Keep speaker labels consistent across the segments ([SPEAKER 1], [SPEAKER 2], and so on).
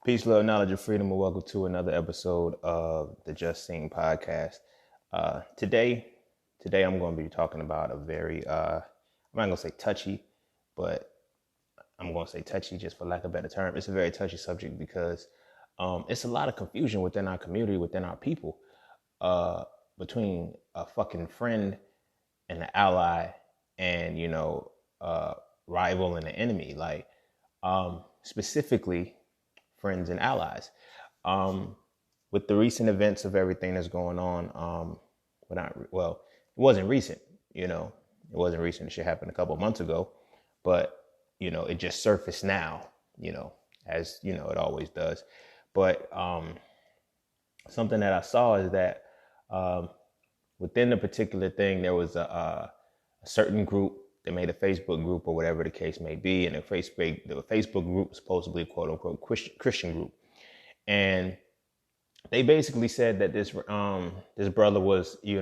[SPEAKER 1] Peace, love, knowledge, and freedom, and welcome to another episode of the Just Sing podcast. Today I'm going to be talking about a very, I'm not going to say touchy, but I'm going to say touchy just for lack of a better term. It's a very touchy subject because it's a lot of confusion within our community, within our people, between a fucking friend and an ally and, rival and an enemy. Like, specifically, friends and allies. With the recent events of everything that's going on, it wasn't recent, it wasn't recent. It should happen a couple of months ago, but, it just surfaced now, as, it always does. But something that I saw is that within the particular thing, there was a certain group. They made a Facebook group or whatever the case may be. And the Facebook group was supposedly a quote unquote Christian group. And they basically said that this brother was, he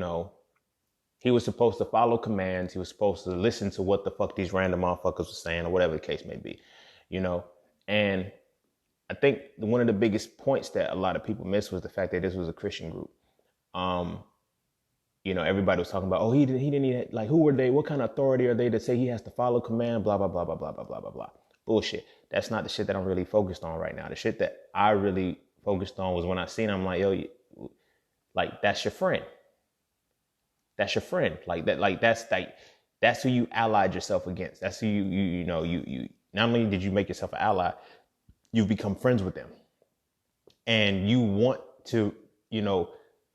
[SPEAKER 1] was supposed to follow commands. He was supposed to listen to what the fuck these random motherfuckers were saying or whatever the case may be, And I think one of the biggest points that a lot of people missed was the fact that this was a Christian group. Everybody was talking about, oh, he didn't need, like, who were they? What kind of authority are they to say he has to follow command? Blah, blah, blah, blah, blah, blah, blah, blah, blah. Bullshit. That's not the shit that I'm really focused on right now. The shit that I really focused on was when I seen him, I'm like, yo, like, that's your friend. That's your friend. That's who you allied yourself against. That's who you not only did you make yourself an ally, you've become friends with them. And you want to,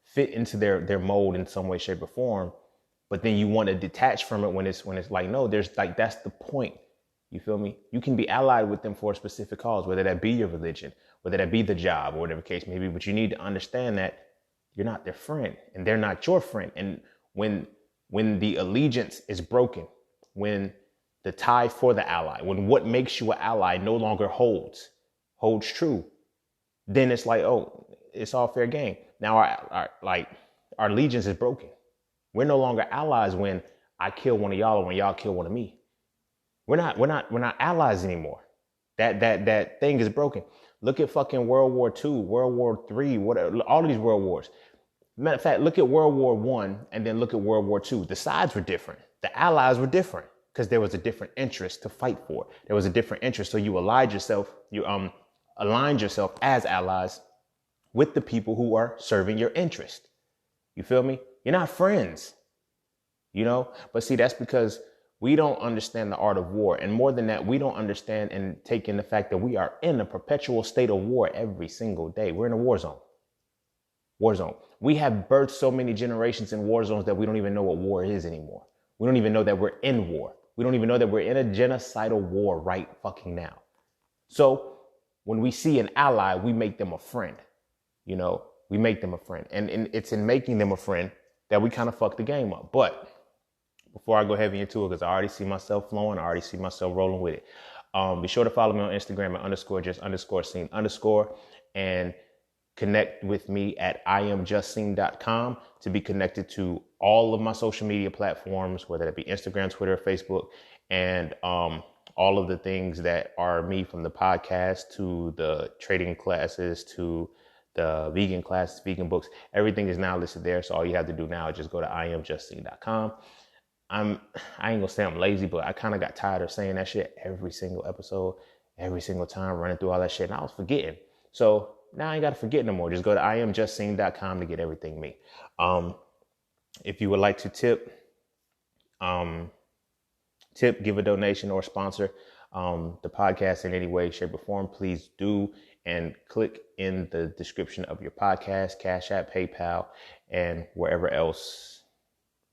[SPEAKER 1] fit into their mold in some way, shape, or form, but then you want to detach from it when it's like, no, there's like, that's the point. You feel me? You can be allied with them for a specific cause, whether that be your religion, whether that be the job, or whatever the case may be. But you need to understand that you're not their friend and they're not your friend. And when the allegiance is broken, when the tie for the ally, when what makes you an ally no longer holds true, then it's like, oh, it's all fair game. Now our allegiance is broken. We're no longer allies when I kill one of y'all or when y'all kill one of me. We're not allies anymore. That thing is broken. Look at fucking World War II, World War III, whatever, all of these world wars. Matter of fact, look at World War I and then look at World War II. The sides were different. The allies were different because there was a different interest to fight for. There was a different interest. So you aligned yourself as allies with the people who are serving your interest. You feel me? You're not friends, but see, that's because we don't understand the art of war. And more than that, we don't understand and take in the fact that we are in a perpetual state of war every single day. We're in a war zone. We have birthed so many generations in war zones that we don't even know what war is anymore. We don't even know that we're in war. We don't even know that we're in a genocidal war right fucking now. So when we see an ally, we make them a friend. We make them a friend. And it's in making them a friend that we kind of fuck the game up. But before I go heavy into it, because I already see myself flowing, I already see myself rolling with it. Be sure to follow me on Instagram at _just_scene_ and connect with me at iamjustscene.com to be connected to all of my social media platforms, whether that be Instagram, Twitter, Facebook, and all of the things that are me, from the podcast to the trading classes to the vegan classes, vegan books. Everything is now listed there. So all you have to do now is just go to iamjustscene.com. I ain't gonna say I'm lazy, but I kind of got tired of saying that shit every single episode, every single time, running through all that shit. And I was forgetting. So now I ain't got to forget no more. Just go to iamjustscene.com to get everything me. If you would like to tip, give a donation, or sponsor the podcast in any way, shape, or form, please do. And click in the description of your podcast, Cash App, PayPal, and whatever else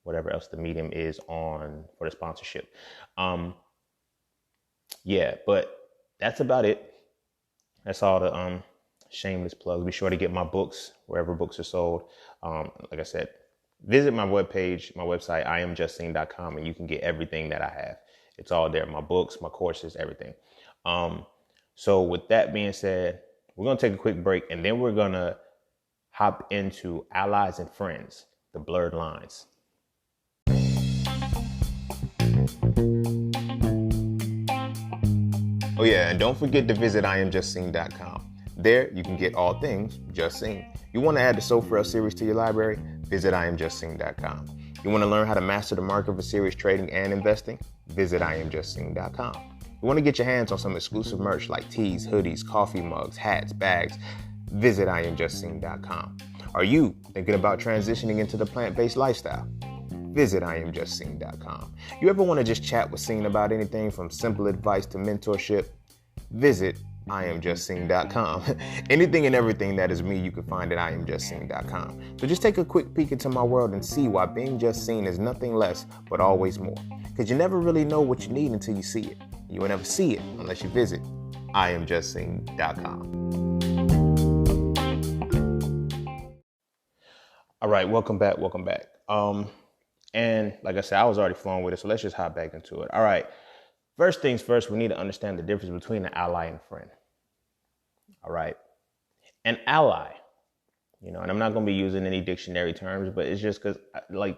[SPEAKER 1] the medium is on for the sponsorship. But that's about it. That's all the shameless plugs. Be sure to get my books wherever books are sold. Like I said, visit my website, iamjustscene.com, and you can get everything that I have. It's all there. My books, my courses, everything. So with that being said, we're going to take a quick break, and then we're going to hop into allies and friends, the blurred lines. Oh yeah, and don't forget to visit iamjustscene.com. There, you can get all things Just Sing. You want to add the Soul series to your library? Visit IamJustSing.com. You want to learn how to master the market for serious trading and investing? Visit IamJustSing.com. You want to get your hands on some exclusive merch like tees, hoodies, coffee mugs, hats, bags? Visit IamJustSing.com. Are you thinking about transitioning into the plant-based lifestyle? Visit IamJustSing.com. You ever want to just chat with Sing about anything from simple advice to mentorship? Visit IamJustSing.com. Anything and everything that is me, you can find at IamJustSing.com. So just take a quick peek into my world and see why being just seen is nothing less but always more. Because you never really know what you need until you see it. You will never see it unless you visit IamJustSing.com. All right, welcome back. And like I said, I was already flowing with it, so let's just hop back into it. All right. First things first, we need to understand the difference between an ally and a friend. All right. An ally, and I'm not going to be using any dictionary terms, but it's just because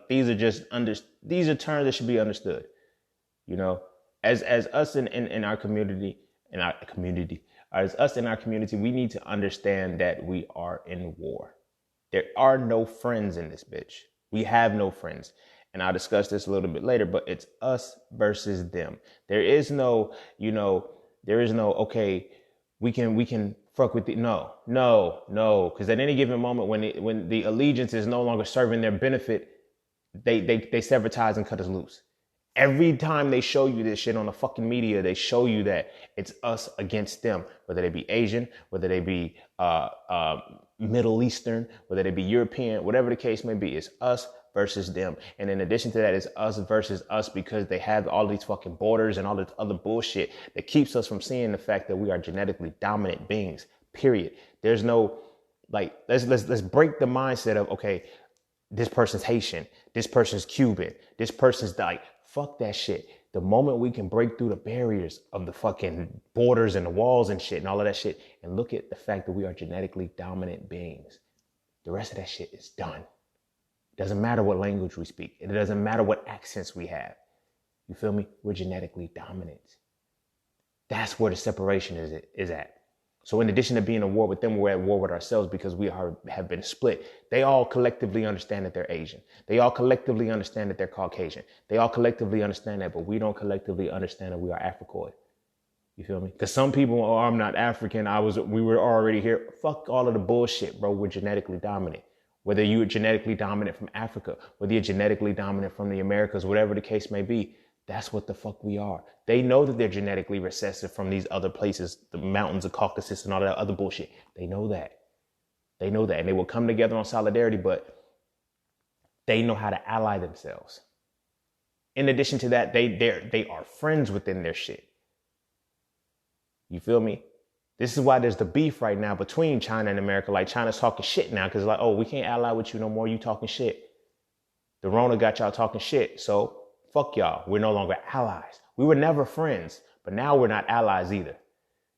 [SPEAKER 1] these are terms that should be understood. As us in our community, as us in our community, we need to understand that we are in war. There are no friends in this bitch. We have no friends. And I'll discuss this a little bit later, but it's us versus them. There is no, okay, we can fuck with the, no. Because at any given moment when the allegiance is no longer serving their benefit, they sever ties and cut us loose. Every time they show you this shit on the fucking media, they show you that it's us against them, whether they be Asian, whether they be Middle Eastern, whether they be European, whatever the case may be, it's us versus them. And in addition to that, it's us versus us because they have all these fucking borders and all this other bullshit that keeps us from seeing the fact that we are genetically dominant beings, period. There's no, let's break the mindset of, okay, this person's Haitian, this person's Cuban, this person's fuck that shit. The moment we can break through the barriers of the fucking borders and the walls and shit and all of that shit and look at the fact that we are genetically dominant beings, the rest of that shit is done. Doesn't matter what language we speak. It doesn't matter what accents we have. You feel me? We're genetically dominant. That's where the separation is at. So in addition to being at war with them, we're at war with ourselves because we have been split. They all collectively understand that they're Asian. They all collectively understand that they're Caucasian. They all collectively understand that, but we don't collectively understand that we are Africoid. You feel me? Because some people, I'm not African. We were already here. Fuck all of the bullshit, bro. We're genetically dominant. Whether you're genetically dominant from Africa, whether you're genetically dominant from the Americas, whatever the case may be, that's what the fuck we are. They know that they're genetically recessive from these other places, the mountains of Caucasus and all that other bullshit. They know that. And they will come together on solidarity, but they know how to ally themselves. In addition to that, they are friends within their shit. You feel me? This is why there's the beef right now between China and America. Like China's talking shit now because we can't ally with you no more. You talking shit. The Rona got y'all talking shit. So fuck y'all. We're no longer allies. We were never friends, but now we're not allies either.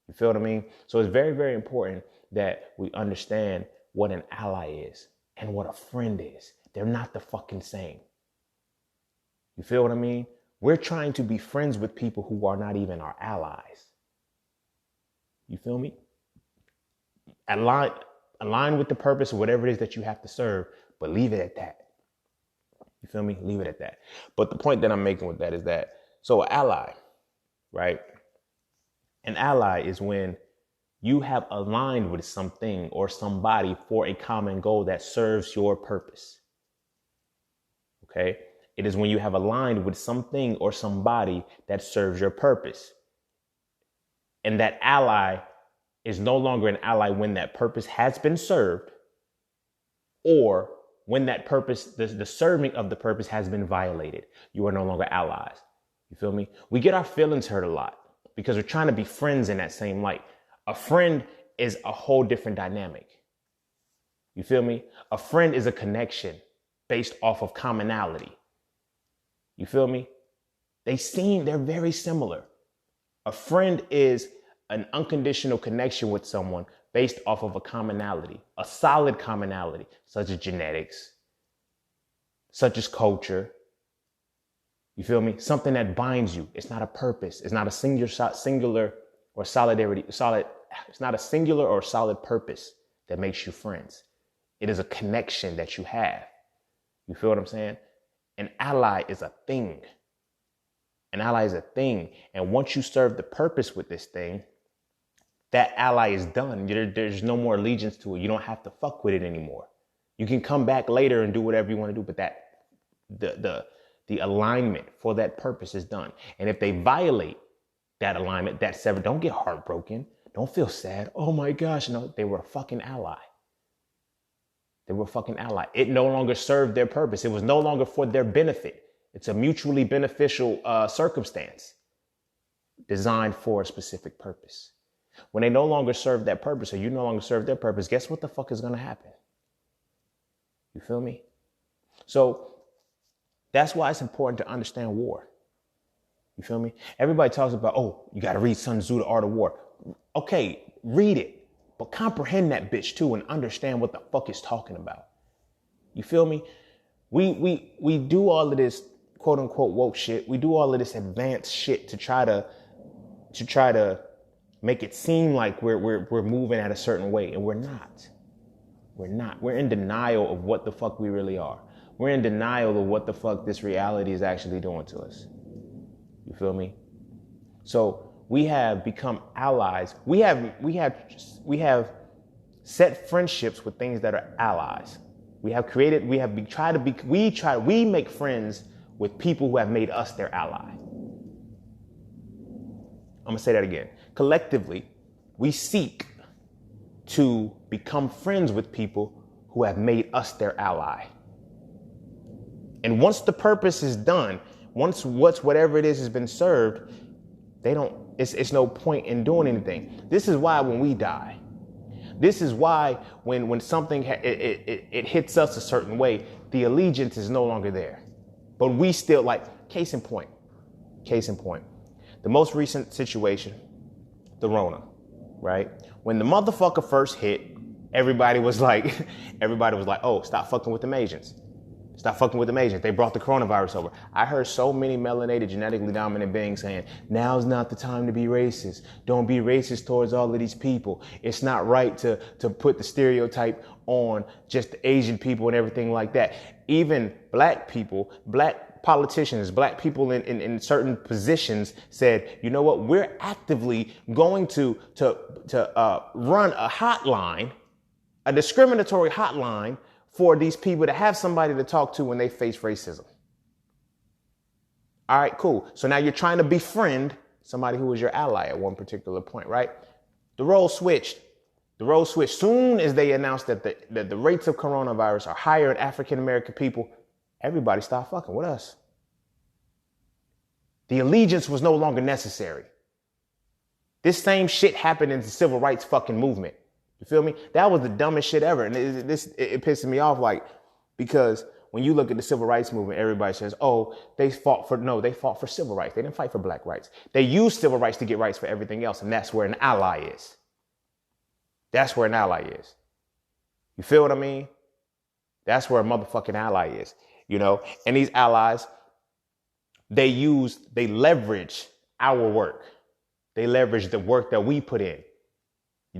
[SPEAKER 1] You feel what I mean? So it's very, very important that we understand what an ally is and what a friend is. They're not the fucking same. You feel what I mean? We're trying to be friends with people who are not even our allies. You feel me? Align with the purpose of whatever it is that you have to serve, but leave it at that. You feel me? Leave it at that. But the point that I'm making with that is that, so an ally, right? An ally is when you have aligned with something or somebody for a common goal that serves your purpose. Okay? It is when you have aligned with something or somebody that serves your purpose. And that ally is no longer an ally when that purpose has been served or when that purpose, the serving of the purpose has been violated. You are no longer allies. You feel me? We get our feelings hurt a lot because we're trying to be friends in that same light. A friend is a whole different dynamic. You feel me? A friend is a connection based off of commonality. You feel me? They're very similar. A friend is an unconditional connection with someone based off of a commonality, a solid commonality, such as genetics, such as culture. You feel me? Something that binds you. It's not a purpose. It's not a singular or solid a singular or solid purpose that makes you friends. It is a connection that you have. You feel what I'm saying? An ally is a thing. An ally is a thing. And once you serve the purpose with this thing, that ally is done. There's no more allegiance to it. You don't have to fuck with it anymore. You can come back later and do whatever you want to do, but the alignment for that purpose is done. And if they violate that alignment, that sever, don't get heartbroken. Don't feel sad. Oh my gosh, no, they were a fucking ally. They were a fucking ally. It no longer served their purpose. It was no longer for their benefit. It's a mutually beneficial circumstance designed for a specific purpose. When they no longer serve that purpose, or you no longer serve their purpose, guess what the fuck is going to happen? You feel me? So that's why it's important to understand war. You feel me? Everybody talks about, oh, you got to read Sun Tzu, The Art of War. Okay, read it, but comprehend that bitch too and understand what the fuck it's talking about. You feel me? We do all of this quote unquote woke shit. We do all of this advanced shit to try to make it seem like we're moving at a certain way, and we're not. We're not. We're in denial of what the fuck we really are. We're in denial of what the fuck this reality is actually doing to us. You feel me? So we have become allies. We have set friendships with things that are allies. We make friends with people who have made us their ally. I'm gonna say that again. Collectively, we seek to become friends with people who have made us their ally. And once the purpose is done, once whatever it is has been served, it's no point in doing anything. This is why when we die, this is why when something it hits us a certain way, the allegiance is no longer there. But we still, like, case in point, the most recent situation, the Rona, right? When the motherfucker first hit, everybody was like, oh, stop fucking with them Asians. Stop fucking with them Asians. They brought the coronavirus over. I heard so many melanated, genetically dominant beings saying, now's not the time to be racist. Don't be racist towards all of these people. It's not right to put the stereotype on just the Asian people and everything like that. Even black people, black politicians, black people in certain positions said, you know what, we're actively going to run a hotline, a discriminatory hotline for these people to have somebody to talk to when they face racism. All right, cool. So now you're trying to befriend somebody who was your ally at one particular point, right? The role switched. Soon as they announced that the rates of coronavirus are higher in African-American people, everybody stopped fucking with us. The allegiance was no longer necessary. This same shit happened in the civil rights fucking movement. You feel me? That was the dumbest shit ever. And it pisses me off, like, because when you look at the civil rights movement, everybody says, oh, they fought for civil rights. They didn't fight for black rights. They used civil rights to get rights for everything else. And that's where an ally is. That's where an ally is. You feel what I mean? That's where a motherfucking ally is, you know? And these allies, they leverage our work. They leverage the work that we put in,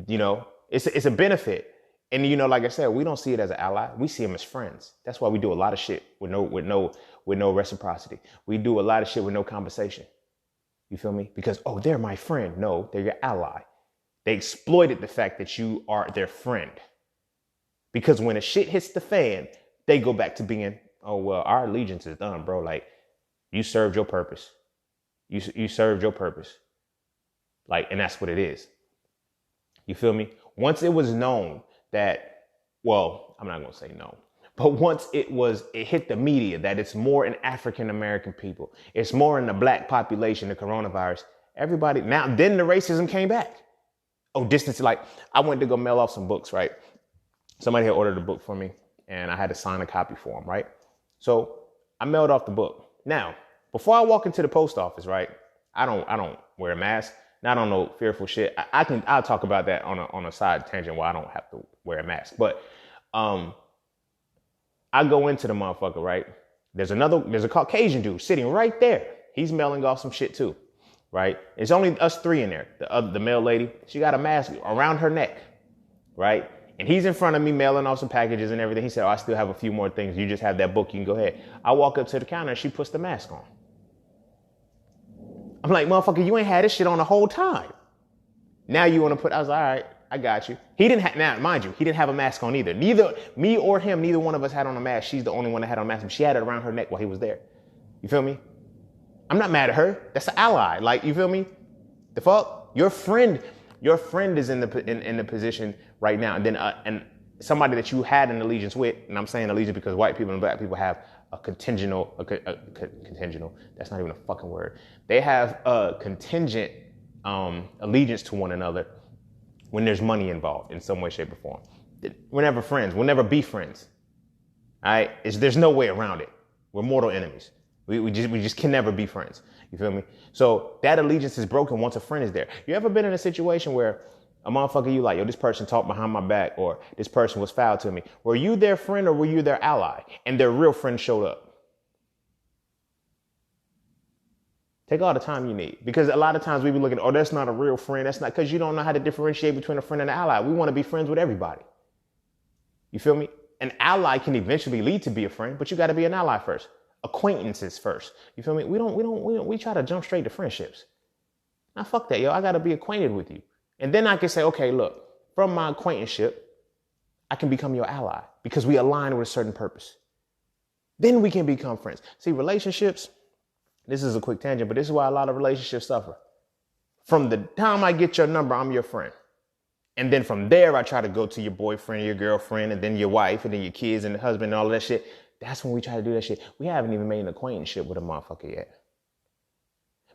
[SPEAKER 1] you know? It's a benefit. And, you know, like I said, we don't see it as an ally. We see them as friends. That's why we do a lot of shit with no reciprocity. We do a lot of shit with no conversation. You feel me? Because, oh, they're my friend. No, they're your ally. They exploited the fact that you are their friend. Because when the shit hits the fan, they go back to being, oh, well, our allegiance is done, bro. Like, you served your purpose. You served your purpose. Like, and that's what it is. You feel me? Once it was known that, well, I'm not going to say no, but once it hit the media that it's more in African-American people, it's more in the black population, the coronavirus, everybody, then the racism came back. Oh, distance, like, I went to go mail off some books, right? Somebody had ordered a book for me and I had to sign a copy for them, right? So I mailed off the book. Now, before I walk into the post office, right, I don't wear a mask. Not on no fearful shit. I'll talk about that on a side tangent where I don't have to wear a mask. But I go into the motherfucker, right? There's a Caucasian dude sitting right there. He's mailing off some shit too. right? It's only us three in there. The male lady, she got a mask around her neck, right? And he's in front of me mailing off some packages and everything. He said, oh, I still have a few more things. You just have that book. You can go ahead. I walk up to the counter and she puts the mask on. I'm like, motherfucker, you ain't had this shit on the whole time. Now you want to put, I was like, all right, I got you. He didn't have, now mind you, he didn't have a mask on either. Neither me or him, neither one of us had on a mask. She's the only one that had on a mask. But she had it around her neck while he was there. You feel me? I'm not mad at her. That's an ally. Like, you feel me? The fuck? Your friend is in the position right now. And then, and somebody that you had an allegiance with, and I'm saying allegiance because white people and black people have a contingent, that's not even a fucking word. They have a contingent allegiance to one another when there's money involved in some way, shape, or form. We're never friends. We'll never be friends. All right? There's no way around it. We're mortal enemies. We just can never be friends. You feel me? So that allegiance is broken once a friend is there. You ever been in a situation where a motherfucker you like, yo, this person talked behind my back, or this person was foul to me? Were you their friend or were you their ally? And their real friend showed up. Take all the time you need. Because a lot of times we be looking, oh, that's not a real friend. That's not, because you don't know how to differentiate between a friend and an ally. We want to be friends with everybody. You feel me? An ally can eventually lead to be a friend, but you got to be an ally first. Acquaintances first. You feel me? We try to jump straight to friendships. Now fuck that, yo. I got to be acquainted with you. And then I can say, okay, look, from my acquaintanceship, I can become your ally because we align with a certain purpose. Then we can become friends. See, relationships, this is a quick tangent, but this is why a lot of relationships suffer. From the time I get your number, I'm your friend. And then from there, I try to go to your boyfriend, your girlfriend, and then your wife, and then your kids and the husband and all of that shit. That's when we try to do that shit. We haven't even made an acquaintanceship with a motherfucker yet.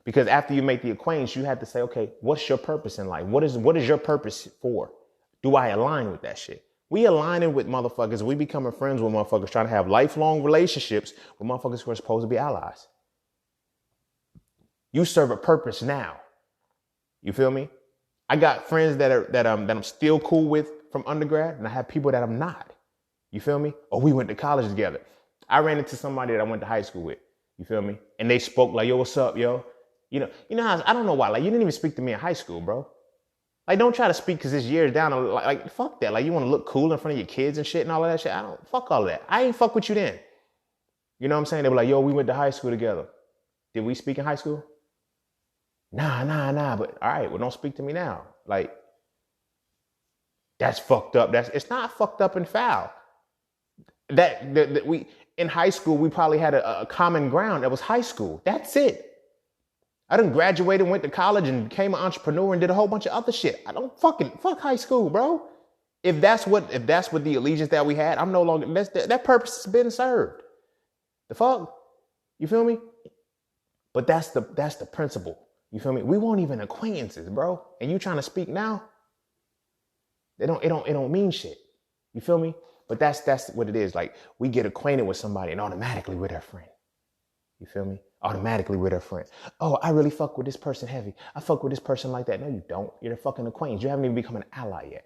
[SPEAKER 1] Because after you make the acquaintance, you have to say, okay, what's your purpose in life? What is your purpose for? Do I align with that shit? We aligning with motherfuckers. We becoming friends with motherfuckers, trying to have lifelong relationships with motherfuckers who are supposed to be allies. You serve a purpose now. You feel me? I got friends that I'm still cool with from undergrad, and I have people that I'm not. You feel me? Oh, we went to college together. I ran into somebody that I went to high school with. You feel me? And they spoke like, yo, what's up, yo? You know how, I don't know why. Like, you didn't even speak to me in high school, bro. Like, don't try to speak because it's years down. Like, fuck that. Like, you want to look cool in front of your kids and shit and all of that shit. Fuck all of that. I ain't fuck with you then. You know what I'm saying? They were like, yo, we went to high school together. Did we speak in high school? Nah. But all right, well, don't speak to me now. Like, that's fucked up. It's not fucked up and foul. We in high school, we probably had a common ground. That was high school. That's it. I done graduated, went to college and became an entrepreneur and did a whole bunch of other shit. I don't fuck high school, bro. If that's what the allegiance that we had, I'm no longer, that purpose has been served. The fuck? You feel me? But that's the principle. You feel me? We won't even acquaintances, bro. And you trying to speak now? It don't mean shit. You feel me? But that's what it is. Like, we get acquainted with somebody and automatically we're their friend. You feel me? Automatically we're their friend. Oh, I really fuck with this person heavy. I fuck with this person like that. No, you don't. You're a fucking acquaintance. You haven't even become an ally yet.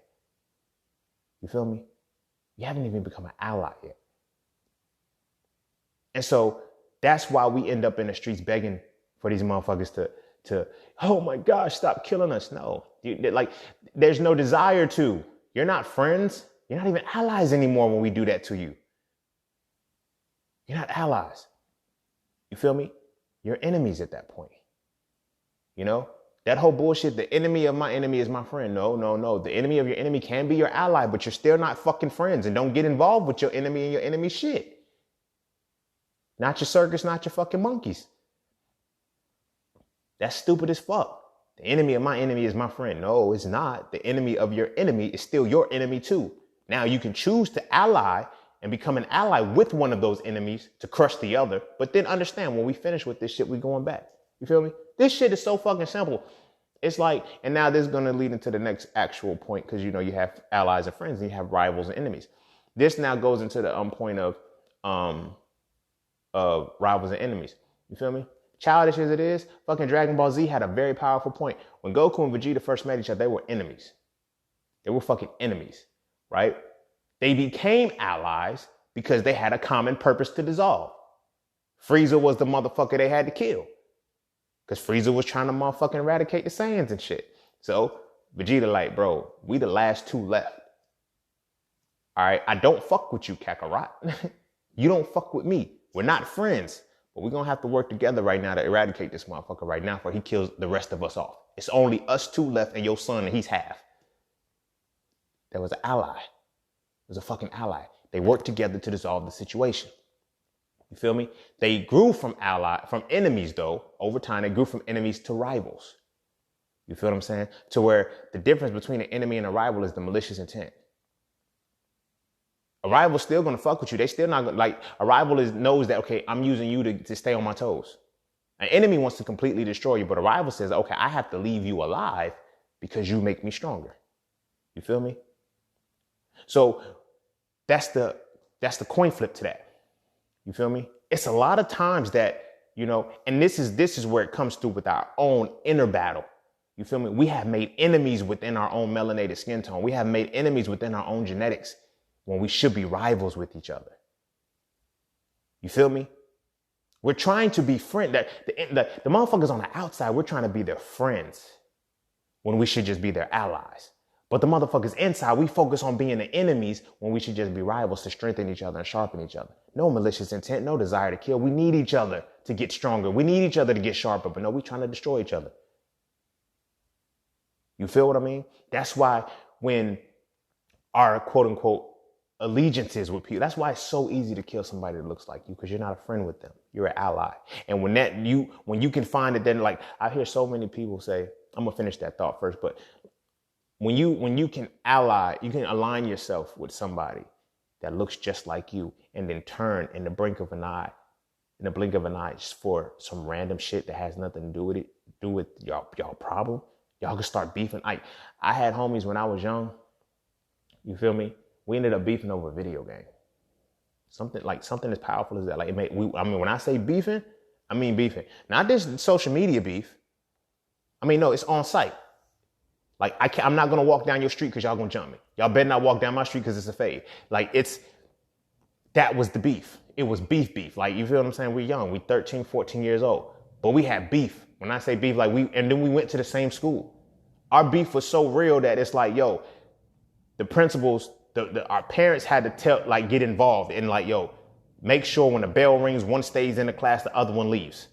[SPEAKER 1] You feel me? You haven't even become an ally yet. And so that's why we end up in the streets begging for these motherfuckers to oh my gosh, stop killing us. No, there's no desire to. You're not friends. You're not even allies anymore when we do that to you. You're not allies. You feel me? You're enemies at that point. You know, that whole bullshit, the enemy of my enemy is my friend. No. The enemy of your enemy can be your ally, but you're still not fucking friends, and don't get involved with your enemy and your enemy shit. Not your circus, not your fucking monkeys. That's stupid as fuck. The enemy of my enemy is my friend. No, it's not. The enemy of your enemy is still your enemy too. Now you can choose to ally and become an ally with one of those enemies to crush the other. But then understand, when we finish with this shit, we going back. You feel me? This shit is so fucking simple. It's like, and now this is going to lead into the next actual point, because, you know, you have allies and friends and you have rivals and enemies. This now goes into the point of rivals and enemies. You feel me? Childish as it is, fucking Dragon Ball Z had a very powerful point. When Goku and Vegeta first met each other, they were enemies. They were fucking enemies, right? They became allies because they had a common purpose to dissolve. Frieza was the motherfucker they had to kill. Because Frieza was trying to motherfucking eradicate the Saiyans and shit. So Vegeta like, bro, we the last two left. All right, I don't fuck with you, Kakarot. You don't fuck with me. We're not friends. But we're going to have to work together right now to eradicate this motherfucker right now before he kills the rest of us off. It's only us two left and your son, and he's half. There was an ally. It was a fucking ally. They worked together to dissolve the situation. You feel me? They grew from enemies though. Over time, they grew from enemies to rivals. You feel what I'm saying? To where the difference between an enemy and a rival is the malicious intent. A rival's still gonna fuck with you. They still not gonna, like, a rival knows that, okay, I'm using you to stay on my toes. An enemy wants to completely destroy you, but a rival says, okay, I have to leave you alive because you make me stronger. You feel me? So that's the coin flip to that. You feel me? It's a lot of times that, you know, and this is where it comes through with our own inner battle. You feel me? We have made enemies within our own melanated skin tone. We have made enemies within our own genetics when we should be rivals with each other. You feel me? We're trying to be friends. The motherfuckers on the outside, we're trying to be their friends when we should just be their allies. But the motherfuckers inside, we focus on being the enemies when we should just be rivals to strengthen each other and sharpen each other. No malicious intent, no desire to kill. We need each other to get stronger. We need each other to get sharper, but no, we're trying to destroy each other. You feel what I mean? That's why when our quote unquote allegiances with people, that's why it's so easy to kill somebody that looks like you, because you're not a friend with them. You're an ally. And when you can find it, then, like, I hear so many people say, I'm gonna finish that thought first, but when you can align yourself with somebody that looks just like you, and then turn in the blink of an eye just for some random shit that has nothing to do with y'all problem, y'all can start beefing. I had homies when I was young. You feel me? We ended up beefing over a video game. Something as powerful as that. Like, when I say beefing, I mean beefing. Not this social media beef. No, it's on site. Like, I'm not going to walk down your street because y'all going to jump me. Y'all better not walk down my street because it's a fade. Like, that was the beef. It was beef. Like, you feel what I'm saying? We're young. We 13, 14 years old. But we had beef. When I say beef, like, and then we went to the same school. Our beef was so real that it's like, yo, the principals, our parents had to get involved in, like, yo, make sure when the bell rings, one stays in the class, the other one leaves.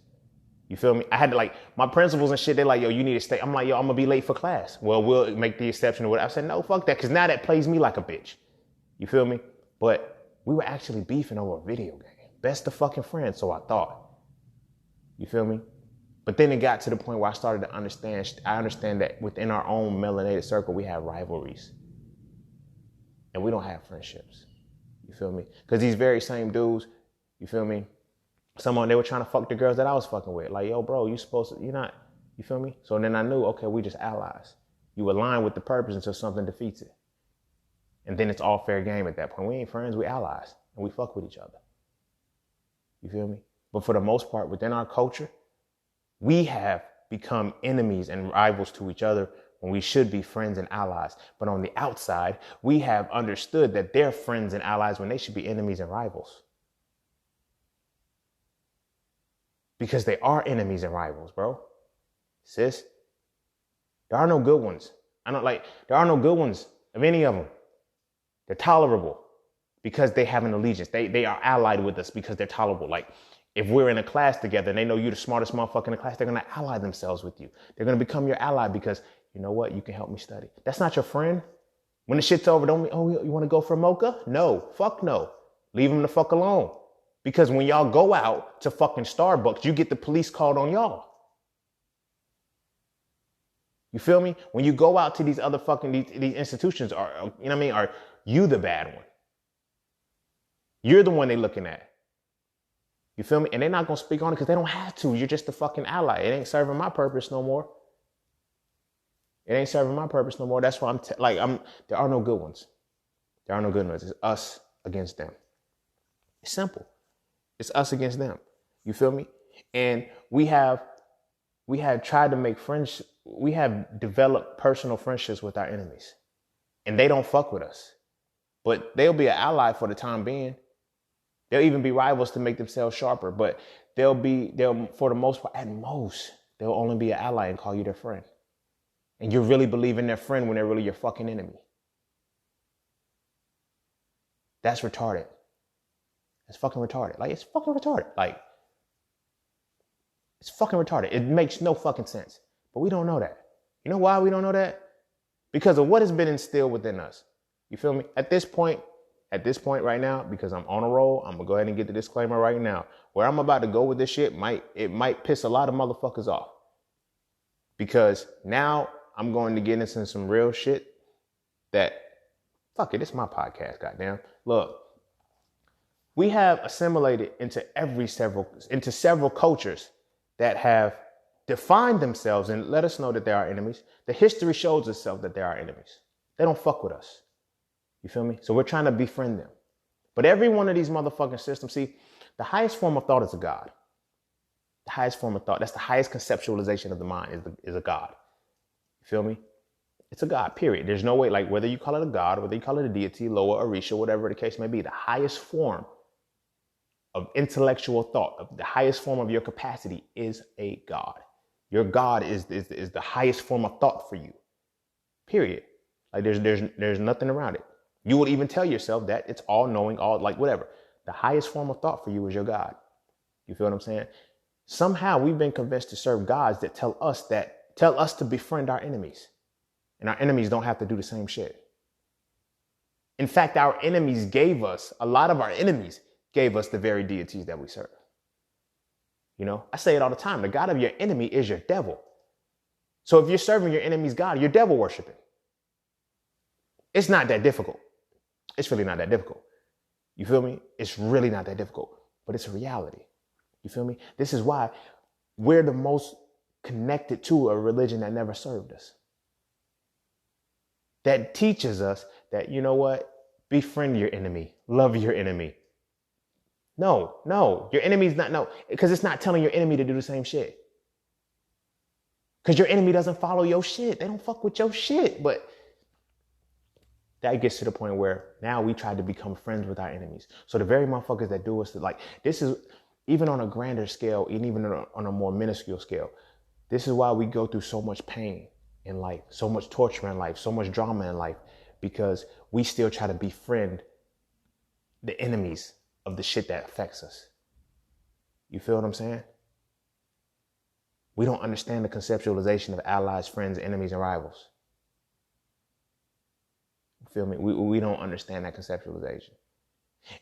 [SPEAKER 1] You feel me? I had to, like, my principals and shit, they're like, yo, you need to stay. I'm like, yo, I'm going to be late for class. Well, we'll make the exception or whatever. I said, no, fuck that, because now that plays me like a bitch. You feel me? But we were actually beefing over a video game. Best of fucking friends, so I thought. You feel me? But then it got to the point where I started to understand that within our own melanated circle, we have rivalries. And we don't have friendships. You feel me? Because these very same dudes, you feel me? They were trying to fuck the girls that I was fucking with. Like, yo, bro, you feel me? So then I knew, okay, we just allies. You align with the purpose until something defeats it. And then it's all fair game at that point. We ain't friends, we allies. And we fuck with each other. You feel me? But for the most part, within our culture, we have become enemies and rivals to each other when we should be friends and allies. But on the outside, we have understood that they're friends and allies when they should be enemies and rivals. Because they are enemies and rivals, bro. Sis, there are no good ones. There are no good ones of any of them. They're tolerable because they have an allegiance. They are allied with us because they're tolerable. Like, if we're in a class together and they know you're the smartest motherfucker in the class, they're going to ally themselves with you. They're going to become your ally because, you know what, you can help me study. That's not your friend. When the shit's over, you want to go for a mocha? No, fuck no. Leave them the fuck alone. Because when y'all go out to fucking Starbucks, you get the police called on y'all. You feel me? When you go out to these other fucking, these institutions, are you the bad one? You're the one they looking at. You feel me? And they're not going to speak on it because they don't have to. You're just a fucking ally. It ain't serving my purpose no more. That's why there are no good ones. There are no good ones. It's us against them. It's simple. It's us against them. You feel me? And we have tried to make friends. We have developed personal friendships with our enemies. And they don't fuck with us. But they'll be an ally for the time being. They'll even be rivals to make themselves sharper. But they'll for the most part, at most, They'll only be an ally and call you their friend. And you really believe in their friend when they're really your fucking enemy. That's retarded. It's fucking retarded. Like, it's fucking retarded. Like, it's fucking retarded. It makes no fucking sense. But we don't know that. You know why we don't know that? Because of what has been instilled within us. You feel me? At this point right now, because I'm on a roll, I'm gonna go ahead and get the disclaimer right now. Where I'm about to go with this shit might piss a lot of motherfuckers off. Because now I'm going to get into some real shit that, fuck it, it's my podcast, goddamn. Look, we have assimilated into several cultures that have defined themselves and let us know that they are enemies. The history shows itself that they are enemies. They don't fuck with us. You feel me? So we're trying to befriend them. But every one of these motherfucking systems, see, the highest form of thought is a God. The highest form of thought, that's the highest conceptualization of the mind is a God. You feel me? It's a God, period. There's no way, like, whether you call it a God, whether you call it a deity, Loa, Orisha, whatever the case may be, the highest form of intellectual thought, of the highest form of your capacity is a God. Your God is the highest form of thought for you, period. Like, there's nothing around it. You will even tell yourself that it's all knowing, all, like, whatever. The highest form of thought for you is your God. You feel what I'm saying? Somehow we've been convinced to serve gods that tell us to befriend our enemies. And our enemies don't have to do the same shit. In fact, a lot of our enemies gave us the very deities that we serve. You know, I say it all the time. The God of your enemy is your devil. So if you're serving your enemy's God, you're devil worshiping. It's not that difficult. It's really not that difficult. You feel me? It's really not that difficult, but it's a reality. You feel me? This is why we're the most connected to a religion that never served us. That teaches us that, you know what? Befriend your enemy. Love your enemy. No, your enemy's not, no, because it's not telling your enemy to do the same shit. Because your enemy doesn't follow your shit. They don't fuck with your shit. But that gets to the point where now we try to become friends with our enemies. So the very motherfuckers that do us, like, this is, even on a grander scale, and even on a more minuscule scale, this is why we go through so much pain in life, so much torture in life, so much drama in life, because we still try to befriend the enemies of the shit that affects us. You feel what I'm saying? We don't understand the conceptualization of allies, friends, enemies, and rivals. You feel me? We don't understand that conceptualization.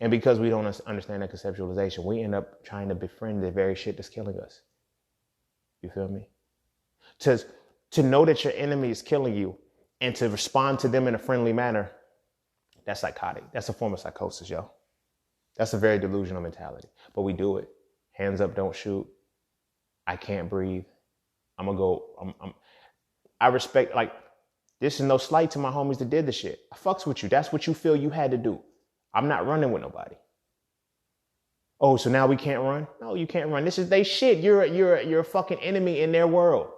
[SPEAKER 1] And because we don't understand that conceptualization, we end up trying to befriend the very shit that's killing us. You feel me? To know that your enemy is killing you and to respond to them in a friendly manner, that's psychotic. That's a form of psychosis, yo. That's a very delusional mentality. But we do it. Hands up, don't shoot. I can't breathe. I'm gonna go. I respect, like, this is no slight to my homies that did the shit. I fucks with you. That's what you feel you had to do. I'm not running with nobody. Oh, so now we can't run? No, you can't run. This is they shit. You're a fucking enemy in their world.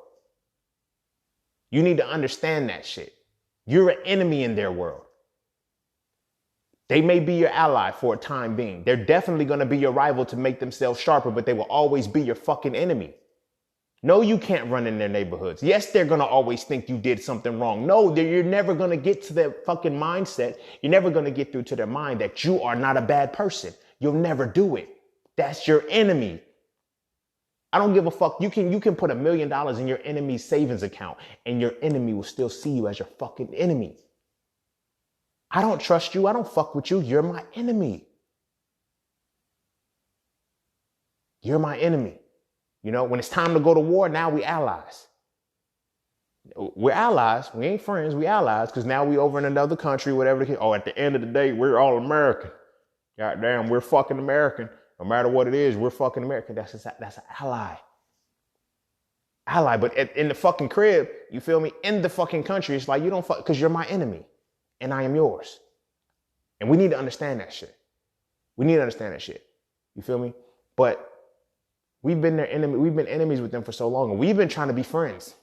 [SPEAKER 1] You need to understand that shit. You're an enemy in their world. They may be your ally for a time being. They're definitely going to be your rival to make themselves sharper, but they will always be your fucking enemy. No, you can't run in their neighborhoods. Yes, they're going to always think you did something wrong. No, you're never going to get to their fucking mindset. You're never going to get through to their mind that you are not a bad person. You'll never do it. That's your enemy. I don't give a fuck. You can put $1 million in your enemy's savings account and your enemy will still see you as your fucking enemy. I don't trust you. I don't fuck with you. You're my enemy. You're my enemy. You know, when it's time to go to war, now we allies. We're allies. We ain't friends. We allies because now we over in another country, whatever the case. Oh, at the end of the day, we're all American. Goddamn, we're fucking American. No matter what it is, we're fucking American. That's an ally. Ally, but in the fucking crib, you feel me? In the fucking country, it's like you don't fuck because you're my enemy and I am yours. And we need to understand that shit. We need to understand that shit. You feel me? But we've been their enemy. We've been enemies with them for so long, and we've been trying to be friends.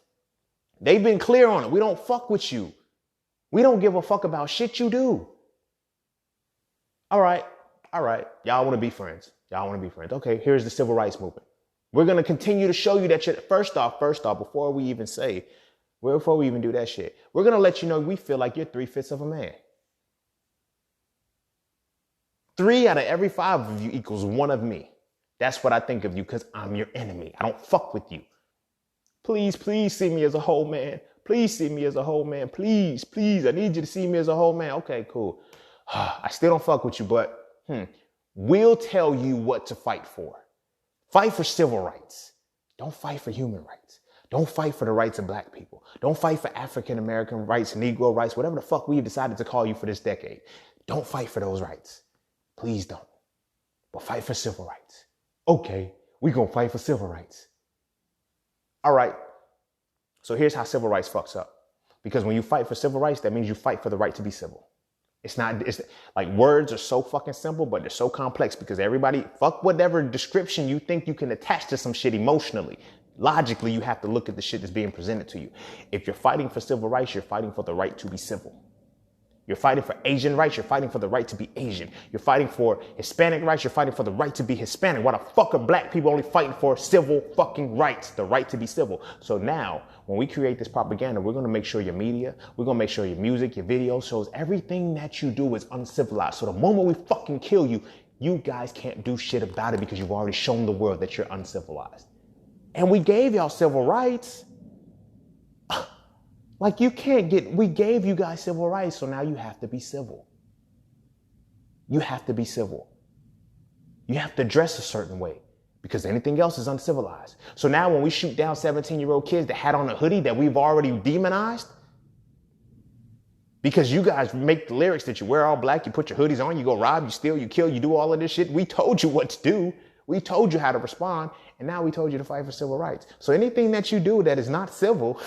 [SPEAKER 1] They've been clear on it. We don't fuck with you. We don't give a fuck about shit you do. All right. Y'all want to be friends. Okay, here's the civil rights movement. We're going to continue to show you that shit. First off, before we even do that shit, we're going to let you know we feel like you're 3/5 of a man. 3 out of every 5 of you equals 1 of me. That's what I think of you because I'm your enemy. I don't fuck with you. Please see me as a whole man. Please see me as a whole man. Please. I need you to see me as a whole man. Okay, cool. I still don't fuck with you, but we'll tell you what to fight for. Fight for civil rights. Don't fight for human rights. Don't fight for the rights of black people. Don't fight for African American rights, Negro rights, whatever the fuck we've decided to call you for this decade. Don't fight for those rights. Please don't. But fight for civil rights. Okay, we gonna fight for civil rights. All right. So here's how civil rights fucks up. Because when you fight for civil rights, that means you fight for the right to be civil. It's like words are so fucking simple, but they're so complex because everybody, fuck whatever description you think you can attach to some shit emotionally. Logically, you have to look at the shit that's being presented to you. If you're fighting for civil rights, you're fighting for the right to be civil. You're fighting for Asian rights. You're fighting for the right to be Asian. You're fighting for Hispanic rights. You're fighting for the right to be Hispanic. Why the fuck are black people only fighting for civil fucking rights? The right to be civil. So now, when we create this propaganda, we're going to make sure your media, we're going to make sure your music, your video shows everything that you do is uncivilized. So the moment we fucking kill you, you guys can't do shit about it because you've already shown the world that you're uncivilized. And we gave y'all civil rights. Like we gave you guys civil rights, so now you have to be civil. You have to be civil. You have to dress a certain way because anything else is uncivilized. So now when we shoot down 17-year-old kids that had on a hoodie that we've already demonized, because you guys make the lyrics that you wear all black, you put your hoodies on, you go rob, you steal, you kill, you do all of this shit. We told you what to do. We told you how to respond. And now we told you to fight for civil rights. So anything that you do that is not civil,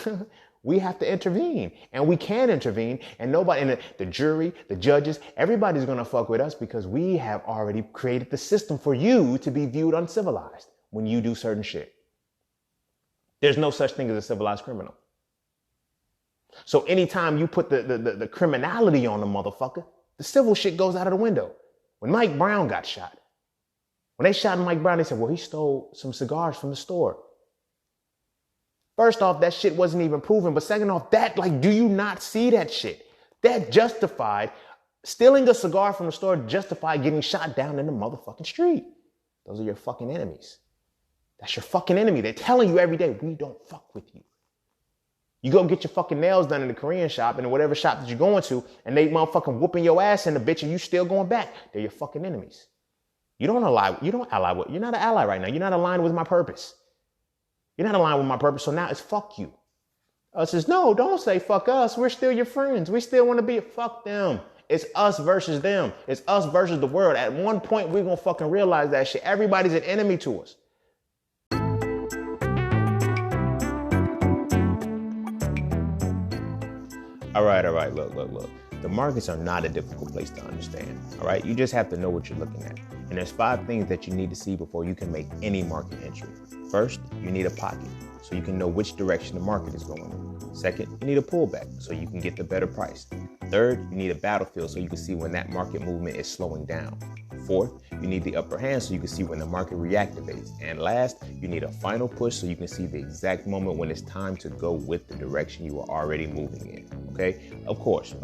[SPEAKER 1] we have to intervene, and we can intervene, and nobody, and the jury, the judges, everybody's going to fuck with us because we have already created the system for you to be viewed uncivilized when you do certain shit. There's no such thing as a civilized criminal. So anytime you put the criminality on the motherfucker, the civil shit goes out of the window. When Mike Brown got shot, when they shot Mike Brown, they said, well, he stole some cigars from the store. First off, that shit wasn't even proven. But second off, do you not see that shit? That justified stealing a cigar from the store, justified getting shot down in the motherfucking street. Those are your fucking enemies. That's your fucking enemy. They're telling you every day, we don't fuck with you. You go get your fucking nails done in the Korean shop and whatever shop that you're going to, and they motherfucking whooping your ass in the bitch and you still going back. They're your fucking enemies. You're not an ally right now. You're not aligned with my purpose. You're not aligned with my purpose, so now it's fuck you. Us says, no, don't say fuck us. We're still your friends. We still want to be fuck them. It's us versus them. It's us versus the world. At one point, we're going to fucking realize that shit. Everybody's an enemy to us. All right. Look. The markets are not a difficult place to understand. All right. You just have to know what you're looking at. And there's 5 things that you need to see before you can make any market entry. First, you need a pocket so you can know which direction the market is going in. Second, you need a pullback so you can get the better price. Third, you need a battlefield so you can see when that market movement is slowing down. Fourth, you need the upper hand so you can see when the market reactivates. And last, you need a final push so you can see the exact moment when it's time to go with the direction you are already moving in. Okay? Of course,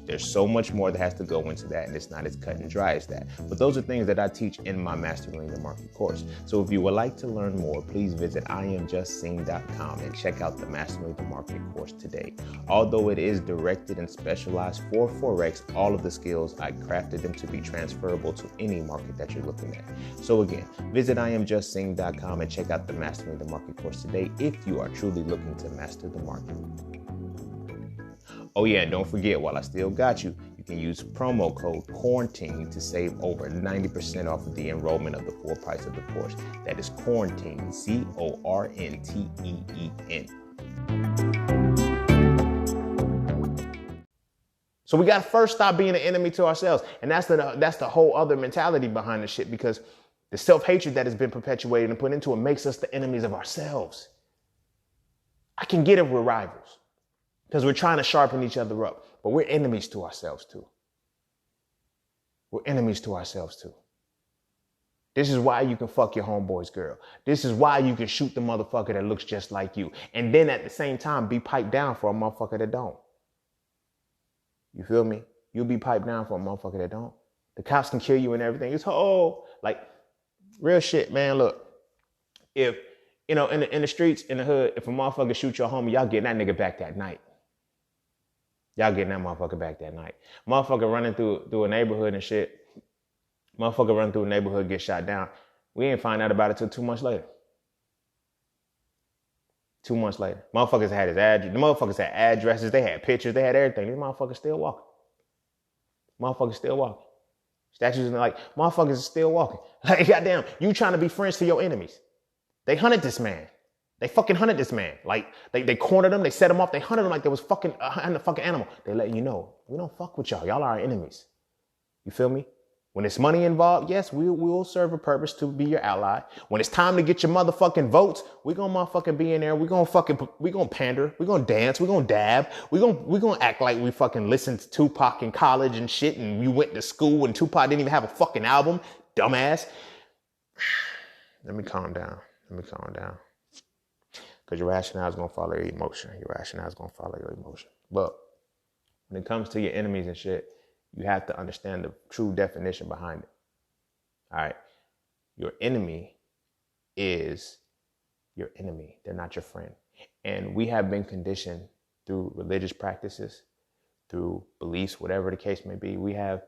[SPEAKER 1] there's so much more that has to go into that, and it's not as cut and dry as that. But those are things that I teach in my Mastering the Market course. So if you would like to learn more, please visit IamJustSing.com and check out the Mastering the Market course today. Although it is directed and specialized for Forex, all of the skills, I crafted them to be transferable to any market that you're looking at. So again, visit IamJustSing.com and check out the Mastering the Market course today if you are truly looking to master the market. Oh yeah, and don't forget, while I still got you, you can use promo code QUARANTINE to save over 90% off of the enrollment of the full price of the course. That is QUARANTINE, QUARANTEEN. So we got to first stop being an enemy to ourselves. And that's the whole other mentality behind this shit, because the self-hatred that has been perpetuated and put into it makes us the enemies of ourselves. I can get it, we're rivals because we're trying to sharpen each other up, but we're enemies to ourselves too. We're enemies to ourselves too. This is why you can fuck your homeboy's girl. This is why you can shoot the motherfucker that looks just like you. And then at the same time, be piped down for a motherfucker that don't. You feel me? You'll be piped down for a motherfucker that don't. The cops can kill you and everything. It's like real shit, man. Look, if, in the streets, in the hood, if a motherfucker shoot your homie, y'all getting that nigga back that night. Y'all getting that motherfucker back that night. Motherfucker running through a neighborhood and shit. Motherfucker running through a neighborhood, get shot down. We ain't find out about it till 2 months later. 2 months later. Motherfuckers had his address. The motherfuckers had addresses. They had pictures. They had everything. These motherfuckers still walking. Motherfuckers still walking. Statues and motherfuckers are still walking. Like, goddamn, you trying to be friends to your enemies. They hunted this man. They fucking hunted this man. Like, they cornered him. They set him off. They hunted him like there was fucking a fucking animal. They letting you know, we don't fuck with y'all. Y'all are our enemies. You feel me? When it's money involved, yes, we will serve a purpose to be your ally. When it's time to get your motherfucking votes, we gonna motherfucking be in there. We gonna pander. We gonna dance. We gonna dab. We gonna act like we fucking listened to Tupac in college and shit, and we went to school and Tupac didn't even have a fucking album, dumbass. Let me calm down. Because your rationale is gonna follow your emotion. But when it comes to your enemies and shit, you have to understand the true definition behind it. All right. Your enemy is your enemy. They're not your friend. And we have been conditioned through religious practices, through beliefs, whatever the case may be. We have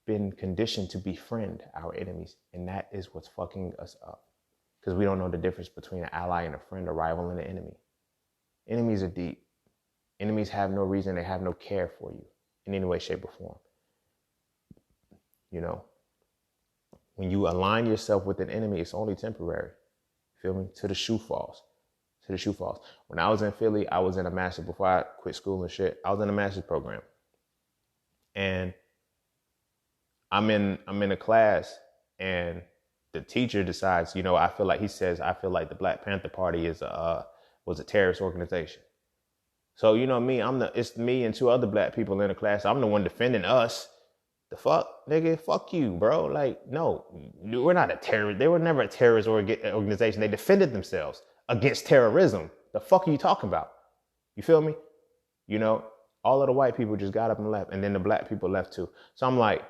[SPEAKER 1] been conditioned to befriend our enemies. And that is what's fucking us up. Because we don't know the difference between an ally and a friend, a rival and an enemy. Enemies are deep. Enemies have no reason. They have no care for you in any way, shape, or form. When you align yourself with an enemy, it's only temporary. Feel me? Till the shoe falls. When I was in Philly, I was in a master's, before I quit school and shit, I was in a master's program. And I'm in a class, and the teacher decides, I feel like the Black Panther Party was a terrorist organization. So, me, it's me and 2 other black people in the class. I'm the one defending us. The fuck, nigga, fuck you, bro. Like, no, we're not a terrorist. They were never a terrorist organization. They defended themselves against terrorism. The fuck are you talking about? You feel me? All of the white people just got up and left, and then the black people left too. So I'm like,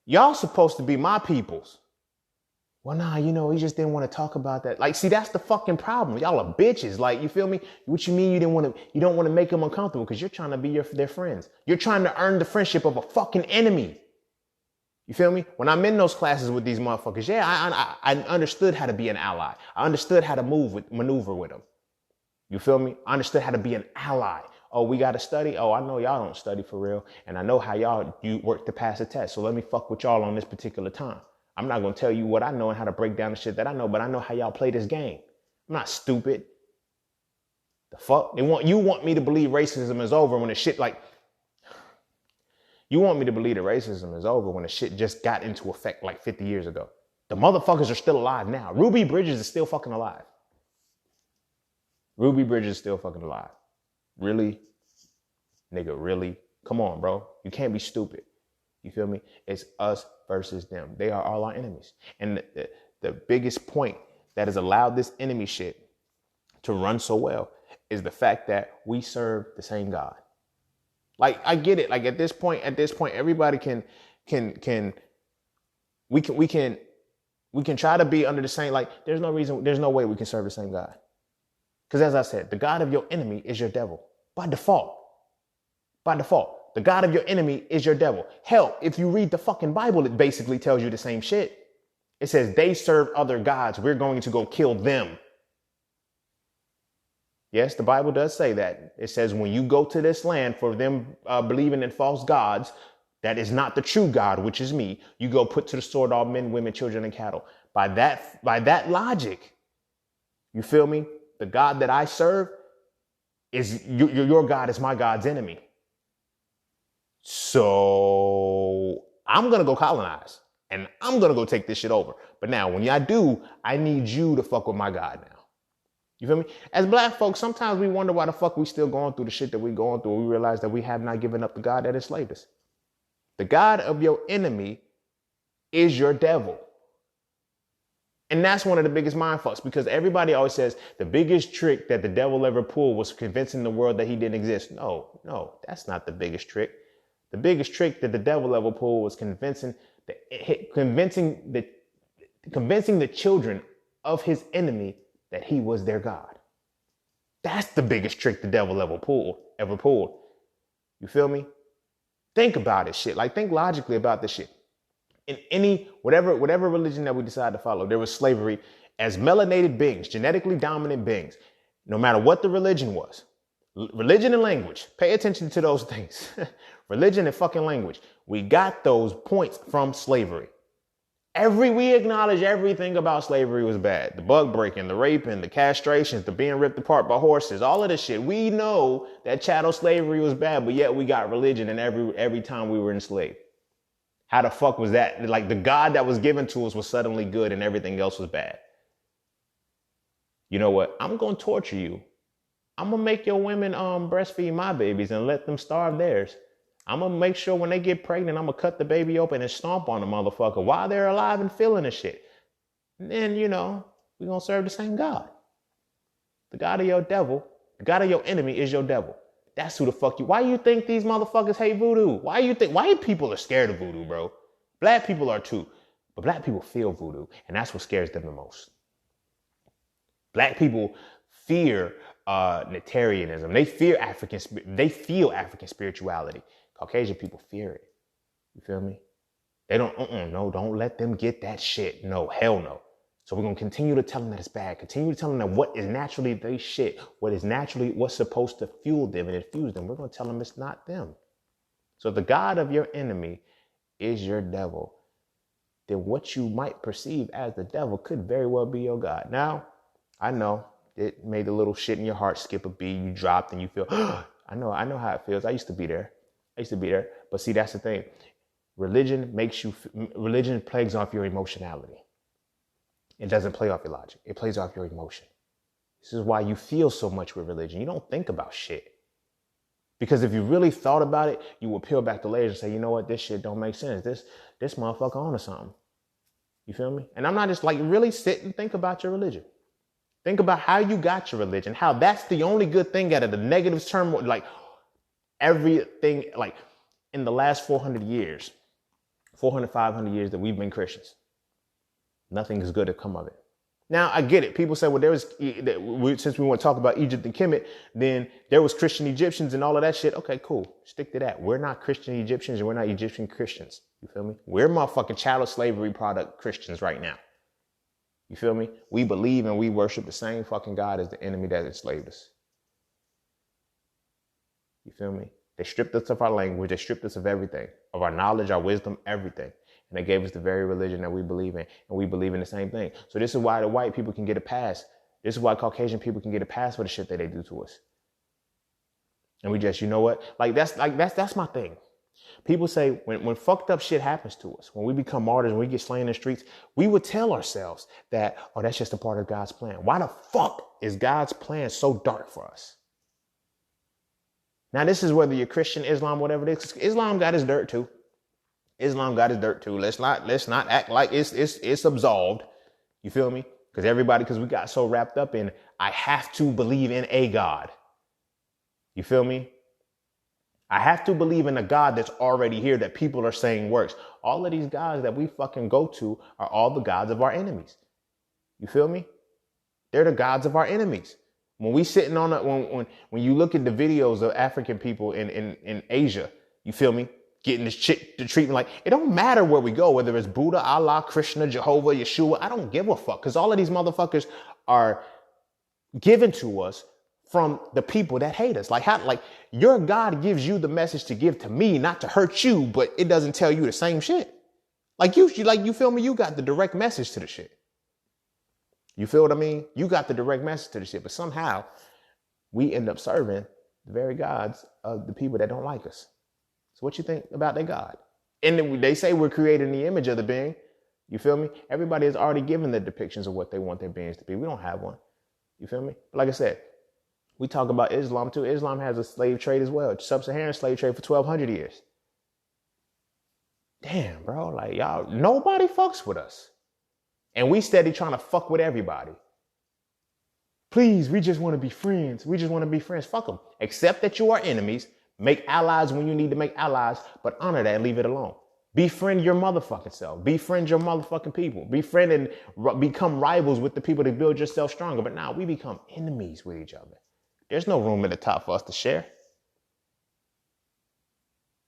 [SPEAKER 1] y'all supposed to be my peoples. Well, nah, he just didn't want to talk about that. Like, see, that's the fucking problem. Y'all are bitches. Like, you feel me? What you mean you don't want to make them uncomfortable? Because you're trying to be their friends. You're trying to earn the friendship of a fucking enemy. You feel me? When I'm in those classes with these motherfuckers, yeah, I understood how to be an ally. I understood how to maneuver with them. You feel me? I understood how to be an ally. Oh, we got to study? Oh, I know y'all don't study for real. And I know how you work to pass a test. So let me fuck with y'all on this particular time. I'm not going to tell you what I know and how to break down the shit that I know, but I know how y'all play this game. I'm not stupid. The fuck? You want me to believe racism is over when the shit you want me to believe that racism is over when the shit just got into effect like 50 years ago. The motherfuckers are still alive now. Ruby Bridges is still fucking alive. Really? Nigga, really? Come on, bro. You can't be stupid. You feel me? It's us versus them. They are all our enemies. And the biggest point that has allowed this enemy shit to run so well is the fact that we serve the same God. Like, I get it. Like, at this point, everybody we can try to be under the same, like, there's no way we can serve the same God. Because as I said, the God of your enemy is your devil. By default. The God of your enemy is your devil. Hell, if you read the fucking Bible, it basically tells you the same shit. It says they serve other gods. We're going to go kill them. Yes, the Bible does say that. It says when you go to this land for them believing in false gods, that is not the true God, which is me. You go put to the sword all men, women, children, and cattle. By that logic, you feel me? The God that I serve is your God is my God's enemy. So I'm going to go colonize and I'm going to go take this shit over. But now when I do, I need you to fuck with my God now. You feel me? As black folks, sometimes we wonder why the fuck we still going through the shit that we going through. We realize that we have not given up the God that enslaved us. The God of your enemy is your devil. And that's one of the biggest mind fucks, because everybody always says the biggest trick that the devil ever pulled was convincing the world that he didn't exist. No, that's not the biggest trick. The biggest trick that the devil ever pulled was convincing the children of his enemy that he was their God. That's the biggest trick the devil ever pulled. You feel me? Think about it, shit. Like, think logically about this shit. In any, whatever religion that we decide to follow, there was slavery as melanated beings, genetically dominant beings, no matter what the religion was. Religion and language. Pay attention to those things. Religion and fucking language. We got those points from slavery. We acknowledge everything about slavery was bad. The bug breaking, the raping, the castrations, the being ripped apart by horses, all of this shit. We know that chattel slavery was bad, but yet we got religion in every time we were enslaved. How the fuck was that? Like, the God that was given to us was suddenly good and everything else was bad. You know what? I'm going to torture you. I'm going to make your women breastfeed my babies and let them starve theirs. I'm going to make sure when they get pregnant, I'm going to cut the baby open and stomp on the motherfucker while they're alive and feeling the shit. And then, we're going to serve the same God. The God of your devil, the God of your enemy is your devil. That's who the fuck you. Why you think these motherfuckers hate voodoo? Why people are scared of voodoo, bro? Black people are too. But black people feel voodoo, and that's what scares them the most. Black people fear Natarianism. They feel African spirituality. Caucasian people fear it. You feel me? They don't, don't let them get that shit. No, hell no. So we're going to continue to tell them that it's bad. Continue to tell them that what is naturally their shit, what's supposed to fuel them and infuse them, we're going to tell them it's not them. So the God of your enemy is your devil. Then what you might perceive as the devil could very well be your God. Now, I know it made a little shit in your heart skip a beat. You dropped and you feel, I know how it feels. I used to be there. But see, that's the thing. Religion plays off your emotionality. It doesn't play off your logic. It plays off your emotion. This is why you feel so much with religion. You don't think about shit. Because if you really thought about it, you would peel back the layers and say, you know what, this shit don't make sense. This motherfucker on to something. You feel me? And I'm not just like, really sit and think about your religion. Think about how you got your religion, how that's the only good thing out of the negative term, like everything, like in the last 500 years that we've been Christians. Nothing is good to come of it. Now, I get it. People say, well, since we want to talk about Egypt and Kemet, then there was Christian Egyptians and all of that shit. Okay, cool. Stick to that. We're not Christian Egyptians and we're not Egyptian Christians. You feel me? We're motherfucking chattel slavery product Christians right now. You feel me? We believe and we worship the same fucking God as the enemy that enslaved us. You feel me? They stripped us of our language. They stripped us of everything, of our knowledge, our wisdom, everything. And they gave us the very religion that we believe in. And we believe in the same thing. So this is why the white people can get a pass. This is why Caucasian people can get a pass for the shit that they do to us. And we just, you know what? That's my thing. People say when fucked up shit happens to us, when we become martyrs and we get slain in the streets, we would tell ourselves that, oh, that's just a part of God's plan. Why the fuck is God's plan so dark for us? Now, this is whether you're Christian, Islam, whatever it is. Islam got his dirt too. Let's not act like it's absolved. You feel me? Because we got so wrapped up in, I have to believe in a God. You feel me? I have to believe in a God that's already here that people are saying works. All of these gods that we fucking go to are all the gods of our enemies. You feel me? They're the gods of our enemies. When we sitting on when you look at the videos of African people in Asia, you feel me? Getting this shit to treatment like, it don't matter where we go, whether it's Buddha, Allah, Krishna, Jehovah, Yeshua, I don't give a fuck. Because all of these motherfuckers are given to us from the people that hate us. Like your God gives you the message to give to me, not to hurt you, but it doesn't tell you the same shit. You feel me? You got the direct message to the shit. You feel what I mean? You got the direct message to the shit, but somehow we end up serving the very gods of the people that don't like us. So what you think about their God? And they say we're created in the image of the being. You feel me? Everybody has already given the depictions of what they want their beings to be. We don't have one. You feel me? But like I said, we talk about Islam too. Islam has a slave trade as well. Sub-Saharan slave trade for 1,200 years. Damn, bro. Like, y'all, nobody fucks with us. And we steady trying to fuck with everybody. Please, we just want to be friends. We just want to be friends. Fuck them. Accept that you are enemies. Make allies when you need to make allies, but honor that and leave it alone. Befriend your motherfucking self. Befriend your motherfucking people. Befriend and become rivals with the people to build yourself stronger. But now we become enemies with each other. There's no room at the top for us to share.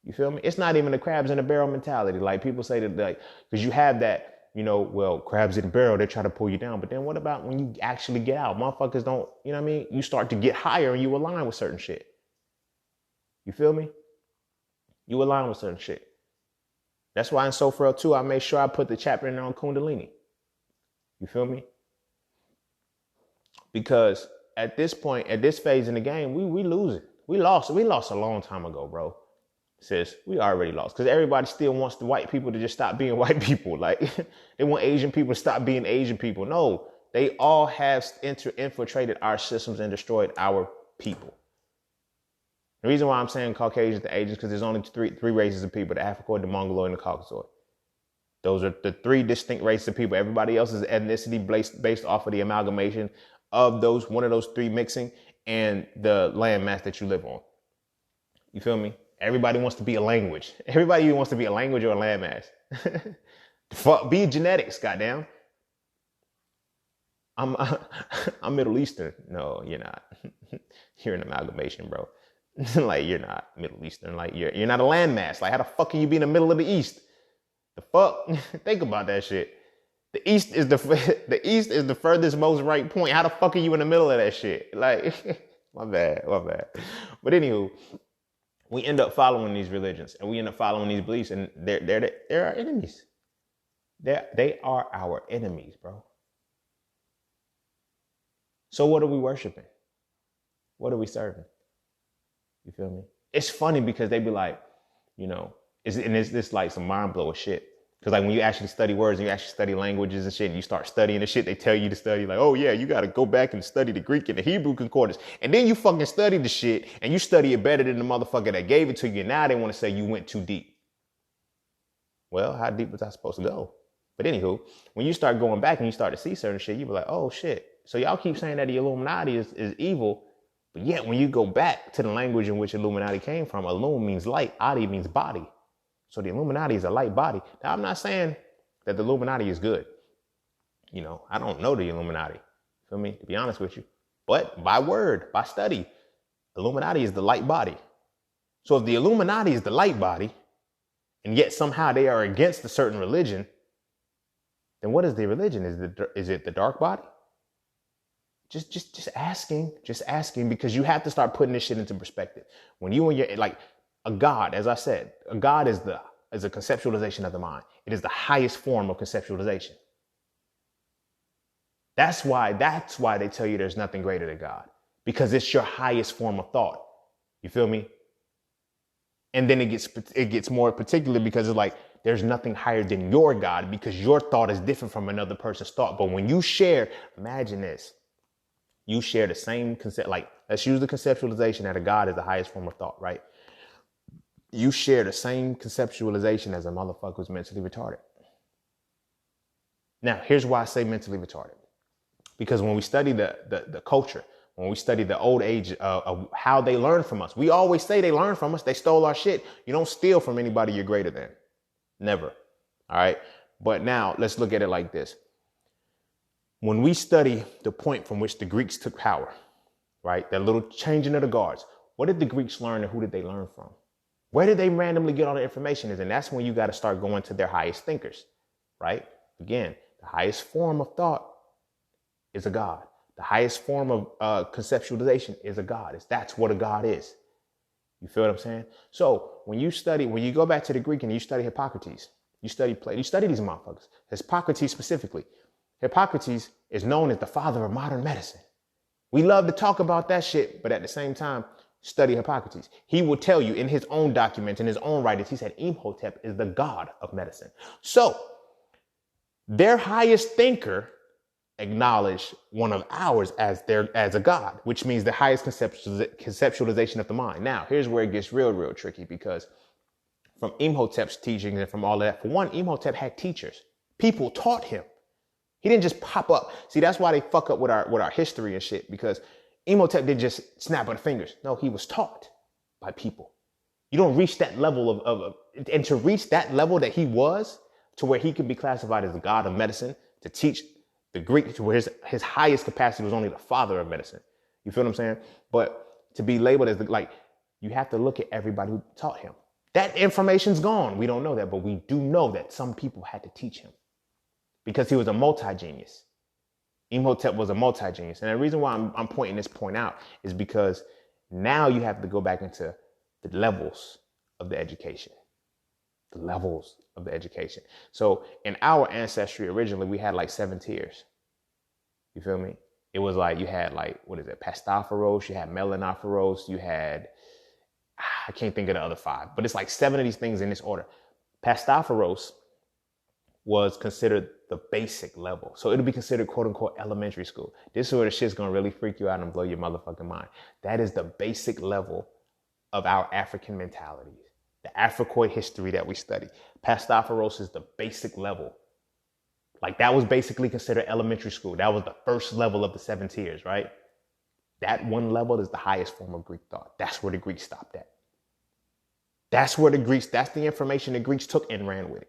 [SPEAKER 1] You feel me? It's not even a crabs in a barrel mentality. Like people say that, like, because you have that, well, crabs in a barrel, they try to pull you down. But then what about when you actually get out? Motherfuckers don't, you know what I mean? You start to get higher and you align with certain shit. You feel me? You align with certain shit. That's why in So Frail 2, I made sure I put the chapter in there on Kundalini. You feel me? Because at this point, at this phase in the game, we losing. We lost a long time ago, bro. Sis, we already lost. Because everybody still wants the white people to just stop being white people. Like, they want Asian people to stop being Asian people. No, they all have infiltrated our systems and destroyed our people. The reason why I'm saying Caucasians to Asians because there's only three races of people: the Africoid, the Mongoloid, and the Caucasoid. Those are the three distinct races of people. Everybody else is ethnicity based off of the amalgamation of one of those three mixing and the landmass that you live on. You feel me? Everybody wants to be a language. Everybody wants to be a language or a landmass. Fuck, be genetics, goddamn. I'm Middle Eastern. No, you're not. You're an amalgamation, bro. Like, you're not Middle Eastern. Like, you're not a landmass. Like, how the fuck can you be in the middle of the East? The fuck? Think about that shit. The East is the furthest most right point. How the fuck are you in the middle of that shit? Like, my bad. But anywho, we end up following these religions and we end up following these beliefs, and they're our enemies. They are our enemies, bro. So what are we worshiping? What are we serving? You feel me? It's funny because they be like, it's this like some mind blower shit. Because like when you actually study words and you actually study languages and shit, and you start studying the shit they tell you to study, like, oh yeah, you got to go back and study the Greek and the Hebrew concordance. And then you fucking study the shit and you study it better than the motherfucker that gave it to you. And now they want to say you went too deep. Well, how deep was I supposed to go? But anywho, when you start going back and you start to see certain shit, you be like, oh shit. So y'all keep saying that the Illuminati is evil. But yet when you go back to the language in which Illuminati came from, illum means light, adi means body. So the Illuminati is a light body. Now, I'm not saying that the Illuminati is good. I don't know the Illuminati, feel me, to be honest with you. But by word, by study, Illuminati is the light body. So if the Illuminati is the light body, and yet somehow they are against a certain religion, then what is the religion? Is it the dark body? Just asking, because you have to start putting this shit into perspective. When you and your, like, a God, as I said, a God is a conceptualization of the mind. It is the highest form of conceptualization. That's why they tell you there's nothing greater than God, because it's your highest form of thought. You feel me? And then it gets more particular because it's like there's nothing higher than your God, because your thought is different from another person's thought. But when you share, imagine this, you share the same concept. Like, let's use the conceptualization that a God is the highest form of thought, right? You share the same conceptualization as a motherfucker who's mentally retarded. Now, here's why I say mentally retarded. Because when we study the culture, when we study the old age of how they learn from us, we always say they learn from us. They stole our shit. You don't steal from anybody you're greater than. Never. All right. But now let's look at it like this. When we study the point from which the Greeks took power, right? That little changing of the guards. What did the Greeks learn and who did they learn from? Where did they randomly get all the information? And that's when you got to start going to their highest thinkers, right? Again, the highest form of thought is a God. The highest form of conceptualization is a God. That's what a God is. You feel what I'm saying? So when you go back to the Greek and you study Hippocrates, you study Plato, you study these motherfuckers. Hippocrates specifically. Hippocrates is known as the father of modern medicine. We love to talk about that shit, but at the same time, study Hippocrates. He will tell you in his own documents, in his own writings, he said Imhotep is the god of medicine. So their highest thinker acknowledged one of ours as a god, which means the highest conceptualization of the mind. Now, here's where it gets real tricky, because from Imhotep's teachings and from all of that, for one, Imhotep had teachers. People taught him. He didn't just pop up. See, that's why they fuck up with our history and shit, because Imhotep didn't just snap on the fingers. No, he was taught by people. You don't reach that level and to reach that level that he was, to where he could be classified as the god of medicine, to teach the Greek, to where his highest capacity was only the father of medicine. You feel what I'm saying? But to be labeled as you have to look at everybody who taught him. That information's gone. We don't know that, but we do know that some people had to teach him because he was a multi-genius. Imhotep was a multi-genius. And the reason why I'm pointing this point out is because now you have to go back into the levels of the education. The levels of the education. So in our ancestry, originally, we had like 7 tiers. You feel me? It was like, you had like, what is it? Pastaphoros, you had Melanophoros, you had, I can't think of the other 5, but it's like 7 of these things in this order. Pastaphoros was considered the basic level. So it'll be considered quote unquote elementary school. This is where the shit's gonna really freak you out and blow your motherfucking mind. That is the basic level of our African mentalities, the Africoid history that we study. Pastaphoros is the basic level. Like that was basically considered elementary school. That was the first level of the 7 tiers, right? That one level is the highest form of Greek thought. That's where the Greeks stopped at. That's the information the Greeks took and ran with it.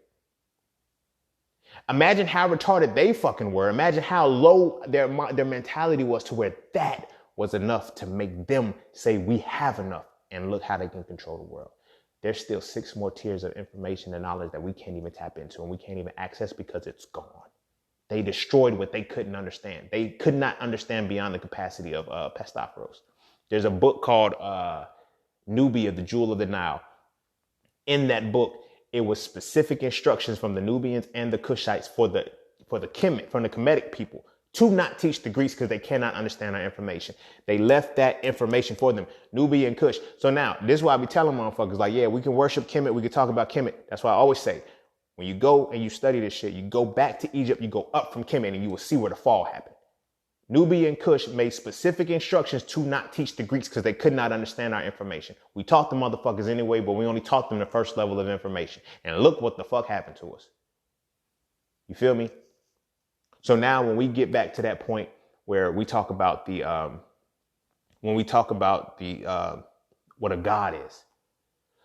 [SPEAKER 1] Imagine how retarded they fucking were. Imagine how low their mentality was, to where that was enough to make them say we have enough, and look how they can control the world. There's still 6 more tiers of information and knowledge that we can't even tap into and we can't even access because it's gone. They destroyed what they couldn't understand. They could not understand beyond the capacity of Pastaphoros. There's a book called Nubia, the Jewel of the Nile. In that book, it was specific instructions from the Nubians and the Kushites for the Kemetic people to not teach the Greeks because they cannot understand our information. They left that information for them, Nubia and Kush. So now, this is why I be telling motherfuckers, like, yeah, we can worship Kemet, we can talk about Kemet. That's why I always say, when you go and you study this shit, you go back to Egypt, you go up from Kemet, and you will see where the fall happened. Nubia and Kush made specific instructions to not teach the Greeks because they could not understand our information. We taught the motherfuckers anyway, but we only taught them the first level of information. And look what the fuck happened to us. You feel me? So now when we get back to that point where we talk about what a god is.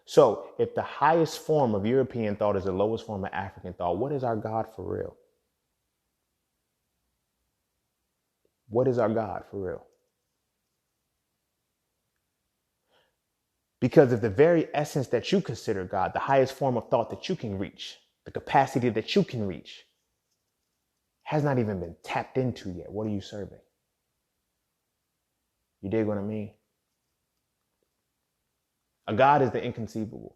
[SPEAKER 1] So if the highest form of European thought is the lowest form of African thought, what is our God for real? What is our God for real? Because of the very essence that you consider God, the highest form of thought that you can reach, the capacity that you can reach, has not even been tapped into yet. What are you serving? You dig what I mean? A God is the inconceivable.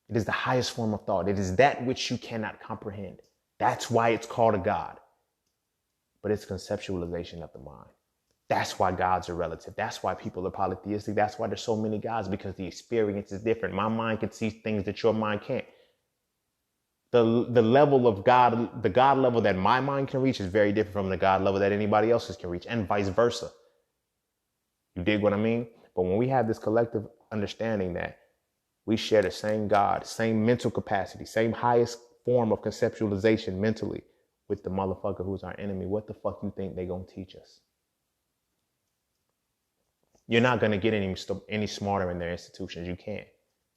[SPEAKER 1] It is the highest form of thought. It is that which you cannot comprehend. That's why it's called a God. But it's conceptualization of the mind. That's why gods are relative. That's why people are polytheistic. That's why there's so many gods, because the experience is different. My mind can see things that your mind can't. The level of God, the God level that my mind can reach is very different from the God level that anybody else's can reach, and vice versa. You dig what I mean? But when we have this collective understanding that we share the same God, same mental capacity, same highest form of conceptualization mentally with the motherfucker who's our enemy, what the fuck you think they gonna teach us? You're not gonna get any smarter in their institutions. You can't.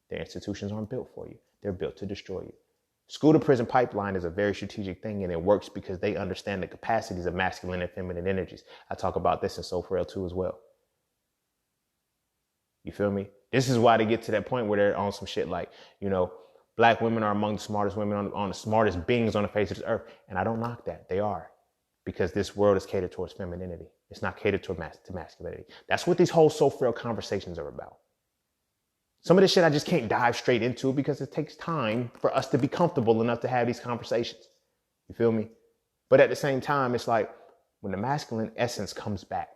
[SPEAKER 1] Their institutions aren't built for you. They're built to destroy you. School to prison pipeline is a very strategic thing, and it works because they understand the capacities of masculine and feminine energies. I talk about this in Soul Frail too as well. You feel me? This is why they get to that point where they're on some shit like, black women are among the smartest women on the smartest beings on the face of this earth. And I don't knock that. They are. Because this world is catered towards femininity. It's not catered to masculinity. That's what these whole Soul Frail conversations are about. Some of this shit I just can't dive straight into because it takes time for us to be comfortable enough to have these conversations. You feel me? But at the same time, it's like when the masculine essence comes back,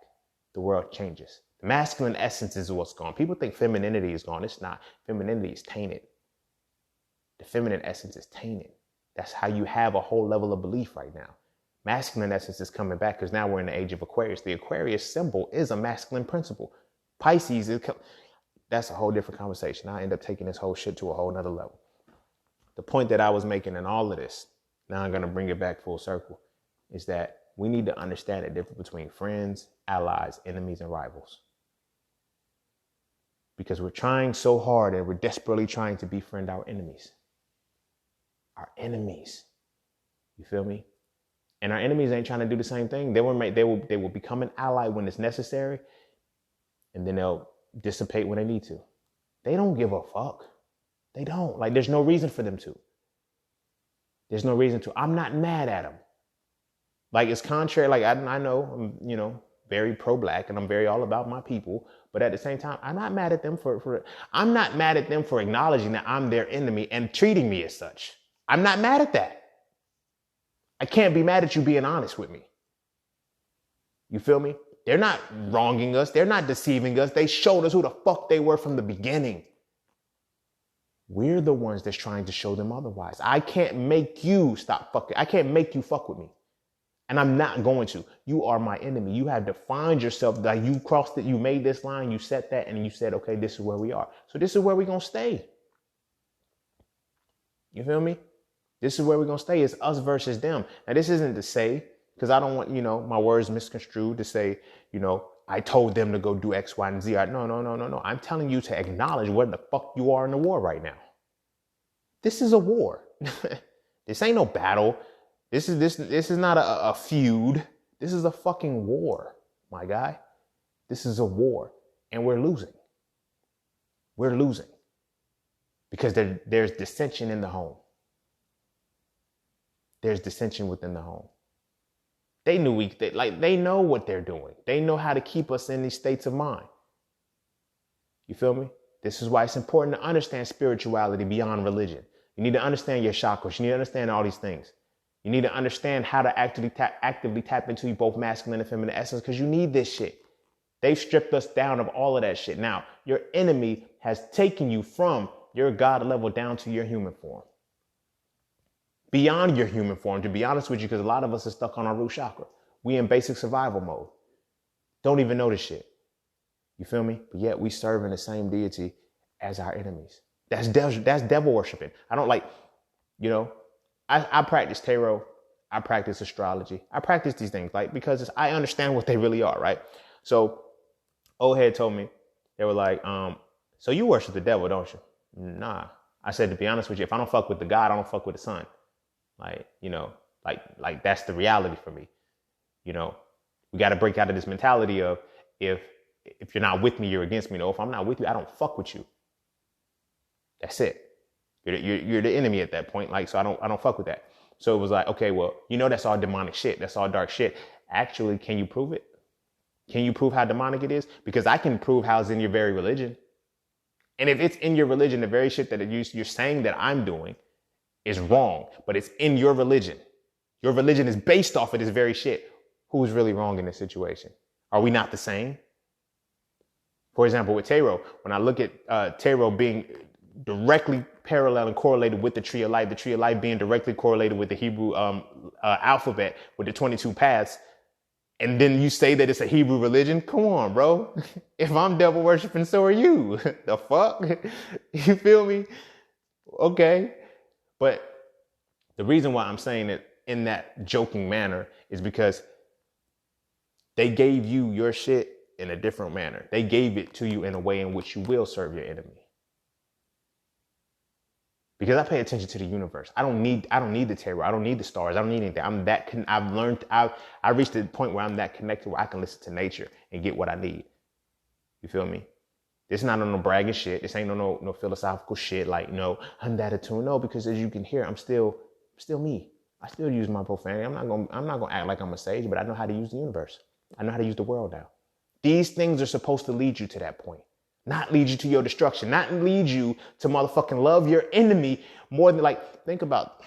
[SPEAKER 1] the world changes. The masculine essence is what's gone. People think femininity is gone. It's not. Femininity is tainted. The feminine essence is tainted. That's how you have a whole level of belief right now. Masculine essence is coming back because now we're in the age of Aquarius. The Aquarius symbol is a masculine principle. Pisces is... That's a whole different conversation. I end up taking this whole shit to a whole nother level. The point that I was making in all of this, now I'm going to bring it back full circle, is that we need to understand the difference between friends, allies, enemies, and rivals. Because we're trying so hard and we're desperately trying to befriend our enemies. Our enemies. You feel me? And our enemies ain't trying to do the same thing. They will become an ally when it's necessary, and then they'll dissipate when they need to. They don't give a fuck. They don't. Like, there's no reason for them to. There's no reason to. I'm not mad at them. Like, it's contrary. Like, I know I'm, very pro-black, and I'm very all about my people. But at the same time, I'm not mad at them I'm not mad at them for acknowledging that I'm their enemy and treating me as such. I'm not mad at that. I can't be mad at you being honest with me. You feel me? They're not wronging us. They're not deceiving us. They showed us who the fuck they were from the beginning. We're the ones that's trying to show them otherwise. I can't make you stop fucking. I can't make you fuck with me. And I'm not going to. You are my enemy. You have defined yourself. Like, you crossed it. You made this line. You set that. And you said, okay, this is where we are. So this is where we're going to stay. You feel me? This is where we're going to stay. It's us versus them. Now, this isn't to say, because I don't want, my words misconstrued to say, I told them to go do X, Y, and Z. No. I'm telling you to acknowledge where the fuck you are in the war right now. This is a war. This ain't no battle. This is not a feud. This is a fucking war, my guy. This is a war, and we're losing. We're losing because there's dissension in the home. There's dissension within the home. They know what they're doing. They know how to keep us in these states of mind. You feel me? This is why it's important to understand spirituality beyond religion. You need to understand your chakras. You need to understand all these things. You need to understand how to actively tap into both masculine and feminine essence, because you need this shit. They've stripped us down of all of that shit. Now, your enemy has taken you from your God level down to your human form. Beyond your human form, to be honest with you, because a lot of us are stuck on our root chakra. We in basic survival mode. Don't even know this shit. You feel me? But yet we serving the same deity as our enemies. That's devil worshiping. I don't I practice tarot. I practice astrology. I practice these things because I understand what they really are, right? So old head told me, they were like, so you worship the devil, don't you? Nah. I said, to be honest with you, if I don't fuck with the God, I don't fuck with the sun. Like that's the reality for me. We got to break out of this mentality of if you're not with me, you're against me. No, if I'm not with you, I don't fuck with you. That's it. You're the enemy at that point. So I don't fuck with that. So it was like, okay, well, that's all demonic shit. That's all dark shit. Actually, can you prove it? Can you prove how demonic it is? Because I can prove how it's in your very religion. And if it's in your religion, the very shit that you're saying that I'm doing is wrong, but it's in your religion. Your religion is based off of this very shit. Who's really wrong in this situation? Are we not the same? For example, with tarot, when I look at tarot being directly parallel and correlated with the tree of life being directly correlated with the Hebrew alphabet, with the 22 paths, and then you say that it's a Hebrew religion? Come on, bro. If I'm devil worshiping, so are you. The fuck? You feel me? Okay. But the reason why I'm saying it in that joking manner is because they gave you your shit in a different manner. They gave it to you in a way in which you will serve your enemy. Because I pay attention to the universe. I don't need the tarot. I don't need the stars. I don't need anything. I reached the point where I'm that connected where I can listen to nature and get what I need. You feel me? This is not no bragging shit. This ain't no philosophical shit I'm that attuned. No, because as you can hear, I'm still me. I still use my profanity. I'm not gonna act like I'm a sage, but I know how to use the universe. I know how to use the world now. These things are supposed to lead you to that point. Not lead you to your destruction. Not lead you to motherfucking love your enemy more than think about.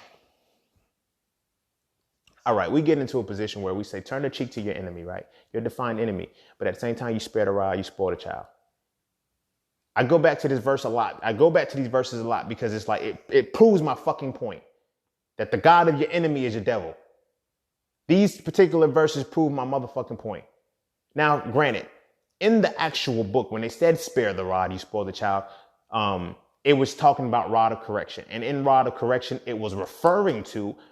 [SPEAKER 1] All right, we get into a position where we say, turn the cheek to your enemy, right? Your defined enemy. But at the same time, you spare the rod, you spoil the child. I go back to this verse a lot. I go back to these verses a lot because it's it proves my fucking point that the God of your enemy is your devil. These particular verses prove my motherfucking point. Now, granted, in the actual book, when they said spare the rod, you spoil the child, It was talking about rod of correction. And in rod of correction, it was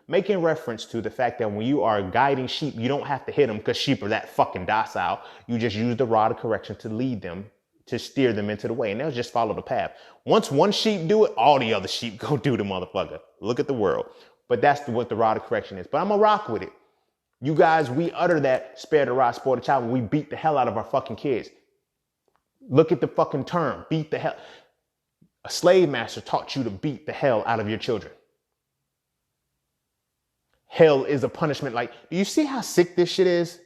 [SPEAKER 1] making reference to the fact that when you are guiding sheep, you don't have to hit them because sheep are that fucking docile. You just use the rod of correction to lead them, to steer them into the way. And they'll just follow the path. Once one sheep do it, all the other sheep go do the motherfucker. Look at the world. But that's what the rod of correction is. But I'm going to rock with it. You guys, we utter that spare the rod, spoil the child when we beat the hell out of our fucking kids. Look at the fucking term, beat the hell. A slave master taught you to beat the hell out of your children. Hell is a punishment. Like, do you see how sick this shit is?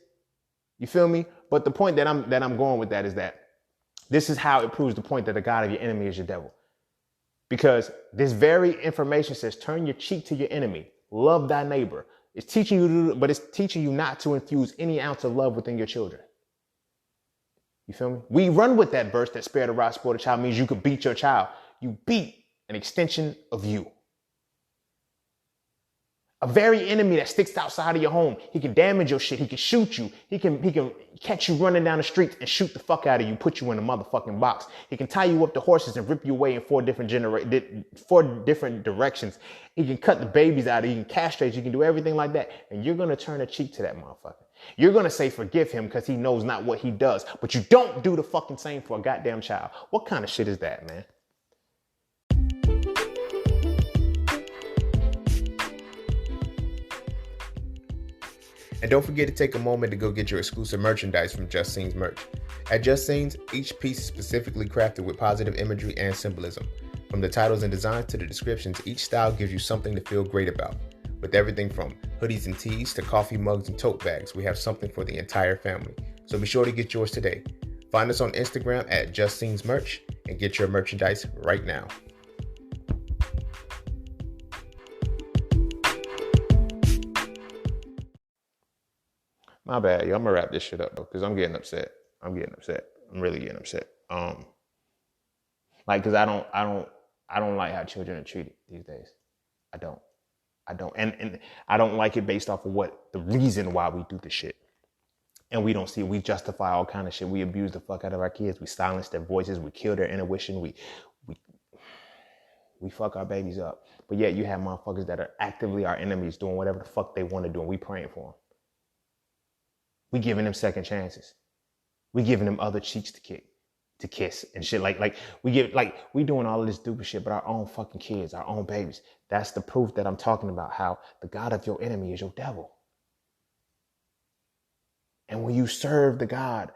[SPEAKER 1] You feel me? But the point that I'm going with that is that this is how it proves the point that the God of your enemy is your devil. Because this very information says, turn your cheek to your enemy, love thy neighbor. It's teaching you but it's teaching you not to infuse any ounce of love within your children. You feel me? We run with that verse that spare the rod, spoil the child means you could beat your child. You beat an extension of you. A very enemy that sticks outside of your home. He can damage your shit. He can shoot you. He can catch you running down the street and shoot the fuck out of you, put you in a motherfucking box. He can tie you up to horses and rip you away in four different directions. He can cut the babies out. He can castrate you. He can do everything like that. And you're going to turn a cheek to that motherfucker. You're going to say forgive him because he knows not what he does. But you don't do the fucking same for a goddamn child. What kind of shit is that, man? And don't forget to take a moment to go get your exclusive merchandise from Just Scenes merch. At Just Scenes, each piece is specifically crafted with positive imagery and symbolism. From the titles and designs to the descriptions, each style gives you something to feel great about. With everything from hoodies and tees to coffee mugs and tote bags, we have something for the entire family. So be sure to get yours today. Find us on Instagram at Just Scenes merch and get your merchandise right now. My bad, yo. I'm gonna wrap this shit up though, because I'm getting upset. I'm really getting upset. Because I don't like how children are treated these days. I don't. And I don't like it based off of what the reason why we do this shit. And we don't see it. We justify all kind of shit. We abuse the fuck out of our kids. We silence their voices. We kill their intuition. We fuck our babies up. But yet you have motherfuckers that are actively our enemies doing whatever the fuck they want to do, and we praying for them. We giving them second chances. We giving them other cheeks to kiss and shit. We doing all of this stupid shit, but our own fucking kids, our own babies. That's the proof that I'm talking about, how the God of your enemy is your devil. And when you serve the God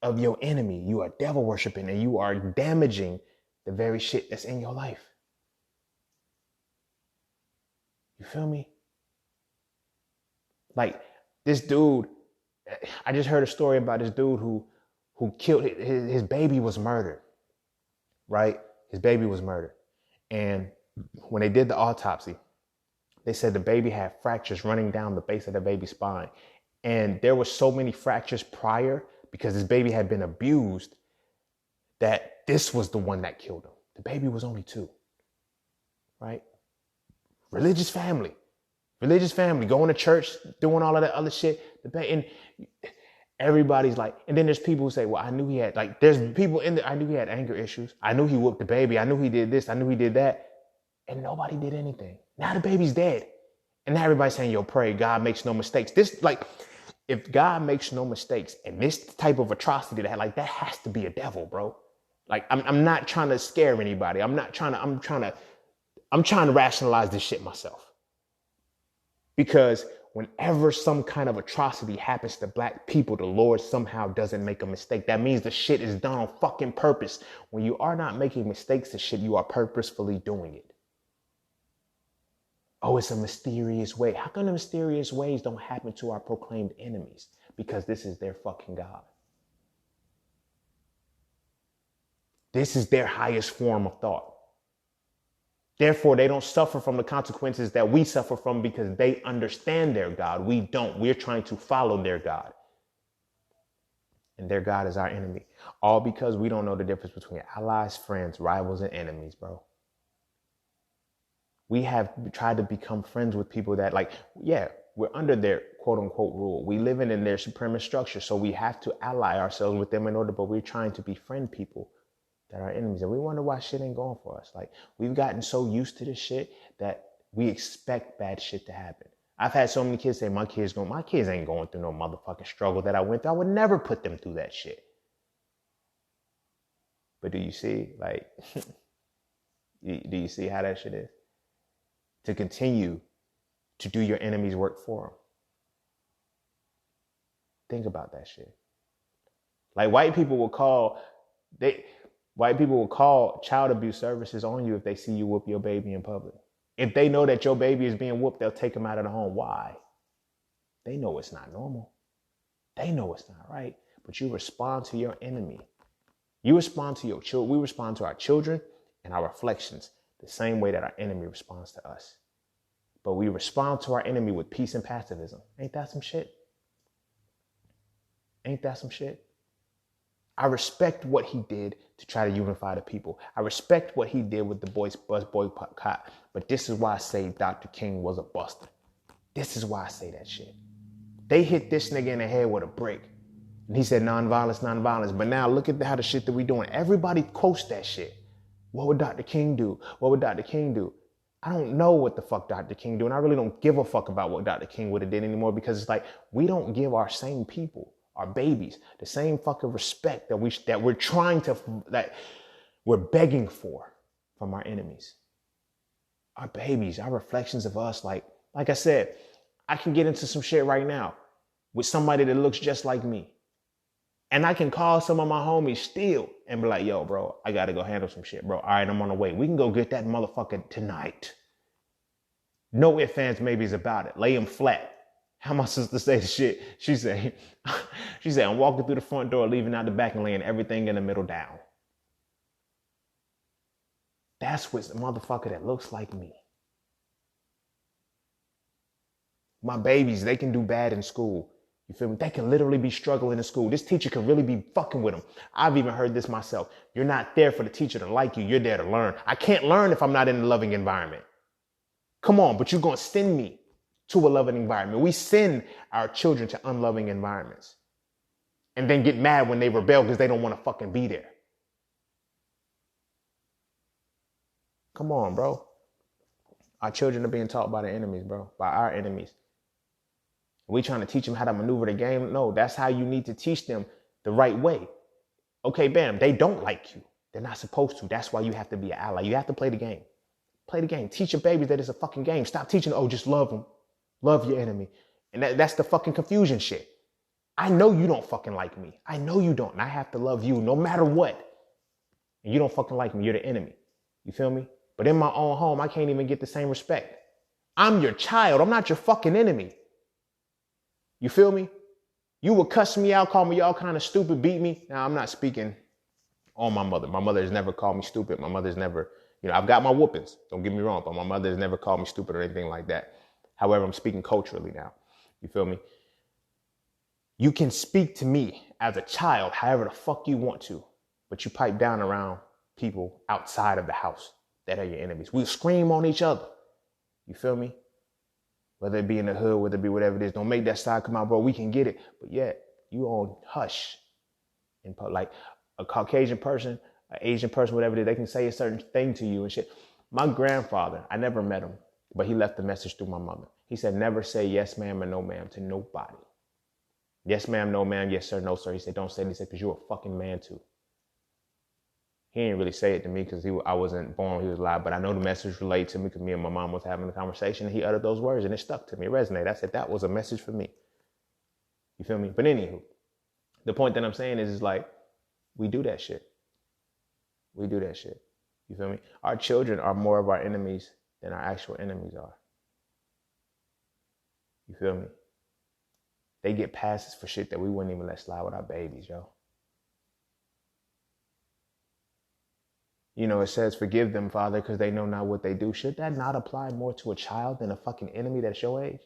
[SPEAKER 1] of your enemy, you are devil worshiping and you are damaging the very shit that's in your life. You feel me? Like this dude, I just heard a story about this dude who killed his baby was murdered, right? His baby was murdered. And when they did the autopsy, they said the baby had fractures running down the base of the baby's spine. And there were so many fractures prior because this baby had been abused that this was the one that killed him. The baby was only 2, right? Religious family, going to church, doing all of that other shit. And everybody's like, and then there's people who say, well, I knew he had, like, there's people in there, I knew he had anger issues. I knew he whooped the baby. I knew he did this. I knew he did that. And nobody did anything. Now the baby's dead. And now everybody's saying, yo, pray, God makes no mistakes. This, like, if God makes no mistakes and this type of atrocity that has to be a devil, bro. Like, I'm not trying to scare anybody. I'm trying to rationalize this shit myself. Because whenever some kind of atrocity happens to black people, the Lord somehow doesn't make a mistake. That means the shit is done on fucking purpose. When you are not making mistakes to shit, you are purposefully doing it. Oh, it's a mysterious way. How come the mysterious ways don't happen to our proclaimed enemies? Because this is their fucking God. This is their highest form of thought. Therefore, they don't suffer from the consequences that we suffer from because they understand their God. We don't. We're trying to follow their God. And their God is our enemy. All because we don't know the difference between allies, friends, rivals, and enemies, bro. We have tried to become friends with people that, like, yeah, we're under their quote unquote rule. We live in their supremacist structure. So we have to ally ourselves with them but we're trying to befriend people that are enemies. And we wonder why shit ain't going for us. Like, we've gotten so used to this shit that we expect bad shit to happen. I've had so many kids say, my kids ain't going through no motherfucking struggle that I went through. I would never put them through that shit. But do you see, like, do you see how that shit is? To continue to do your enemy's work for them. Think about that shit. Like, white people will call child abuse services on you if they see you whoop your baby in public. If they know that your baby is being whooped, they'll take them out of the home. Why? They know it's not normal. They know it's not right. But you respond to your enemy. You respond to your children. We respond to our children and our reflections the same way that our enemy responds to us. But we respond to our enemy with peace and pacifism. Ain't that some shit? Ain't that some shit? I respect what he did to try to unify the people. I respect what he did with the bus boycott. But this is why I say Dr. King was a buster. This is why I say that shit. They hit this nigga in the head with a brick. And he said nonviolence, nonviolence. But now look at how the shit that we doing. Everybody quotes that shit. What would Dr. King do? What would Dr. King do? I don't know what the fuck Dr. King do. And I really don't give a fuck about what Dr. King would have did anymore, because it's like, we don't give our same people, our babies, the same fucking respect that we're begging for from our enemies. Our babies, our reflections of us. Like I said, I can get into some shit right now with somebody that looks just like me. And I can call some of my homies still and be like, yo, bro, I got to go handle some shit, bro. All right, I'm on the way. We can go get that motherfucker tonight. No ifs, ands, maybes about it. Lay him flat. How my sister say the shit? She said, I'm walking through the front door, leaving out the back and laying everything in the middle down. That's what's the motherfucker that looks like me. My babies, they can do bad in school. You feel me? They can literally be struggling in school. This teacher can really be fucking with them. I've even heard this myself. You're not there for the teacher to like you. You're there to learn. I can't learn if I'm not in a loving environment. Come on, but you're going to send me to a loving environment. We send our children to unloving environments and then get mad when they rebel because they don't want to fucking be there. Come on, bro. Our children are being taught by their enemies, bro, by our enemies. We trying to teach them how to maneuver the game? No, that's how you need to teach them the right way. Okay, bam, they don't like you. They're not supposed to. That's why you have to be an ally. You have to play the game. Play the game. Teach your babies that it's a fucking game. Stop teaching, just love them. Love your enemy. And that's the fucking confusion shit. I know you don't fucking like me. I know you don't. And I have to love you no matter what. And you don't fucking like me. You're the enemy. You feel me? But in my own home, I can't even get the same respect. I'm your child. I'm not your fucking enemy. You feel me? You would cuss me out, call me all kind of stupid, beat me. Now, I'm not speaking on my mother. My mother has never called me stupid. My mother's never, I've got my whoopings. Don't get me wrong, but my mother has never called me stupid or anything like that. However, I'm speaking culturally now. You feel me? You can speak to me as a child however the fuck you want to, but you pipe down around people outside of the house that are your enemies. We'll scream on each other. You feel me? Whether it be in the hood, whether it be whatever it is, don't make that side come out, bro. We can get it. But yet, you on hush. Like a Caucasian person, an Asian person, whatever it is, they can say a certain thing to you and shit. My grandfather, I never met him, but he left a message through my mother. He said, never say yes, ma'am, or no, ma'am to nobody. Yes, ma'am, no, ma'am, yes, sir, no, sir. He said, don't say this because you're a fucking man too. He didn't really say it to me because I wasn't born, he was alive, but I know the message related to me because me and my mom was having a conversation and he uttered those words and it stuck to me, it resonated. I said, that was a message for me. You feel me? But anywho, the point that I'm saying is like, we do that shit. We do that shit. You feel me? Our children are more of our enemies than our actual enemies are. You feel me? They get passes for shit that we wouldn't even let slide with our babies, yo. It says, forgive them, Father, because they know not what they do. Should that not apply more to a child than a fucking enemy that's your age?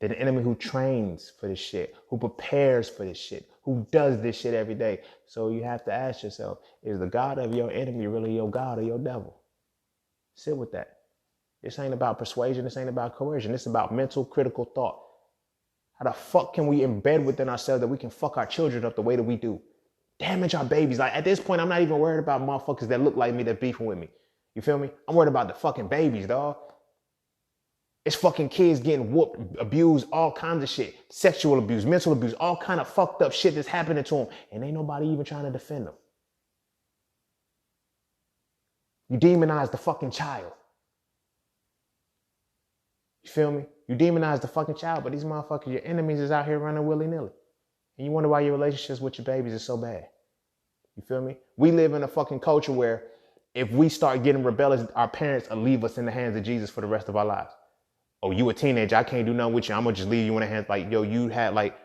[SPEAKER 1] Than an enemy who trains for this shit, who prepares for this shit, who does this shit every day. So you have to ask yourself, is the God of your enemy really your God or your devil? Sit with that. This ain't about persuasion. This ain't about coercion. This is about mental, critical thought. How the fuck can we embed within ourselves that we can fuck our children up the way that we do? Damage our babies. Like at this point, I'm not even worried about motherfuckers that look like me that beefing with me. You feel me? I'm worried about the fucking babies, dog. It's fucking kids getting whooped, abused, all kinds of shit. Sexual abuse, mental abuse, all kind of fucked up shit that's happening to them. And ain't nobody even trying to defend them. You demonize the fucking child. You feel me? You demonize the fucking child, but these motherfuckers, your enemies, is out here running willy-nilly. And you wonder why your relationships with your babies is so bad. You feel me? We live in a fucking culture where if we start getting rebellious, our parents will leave us in the hands of Jesus for the rest of our lives. Oh, you a teenager, I can't do nothing with you. I'm gonna just leave you in the hands. Like, yo, you had like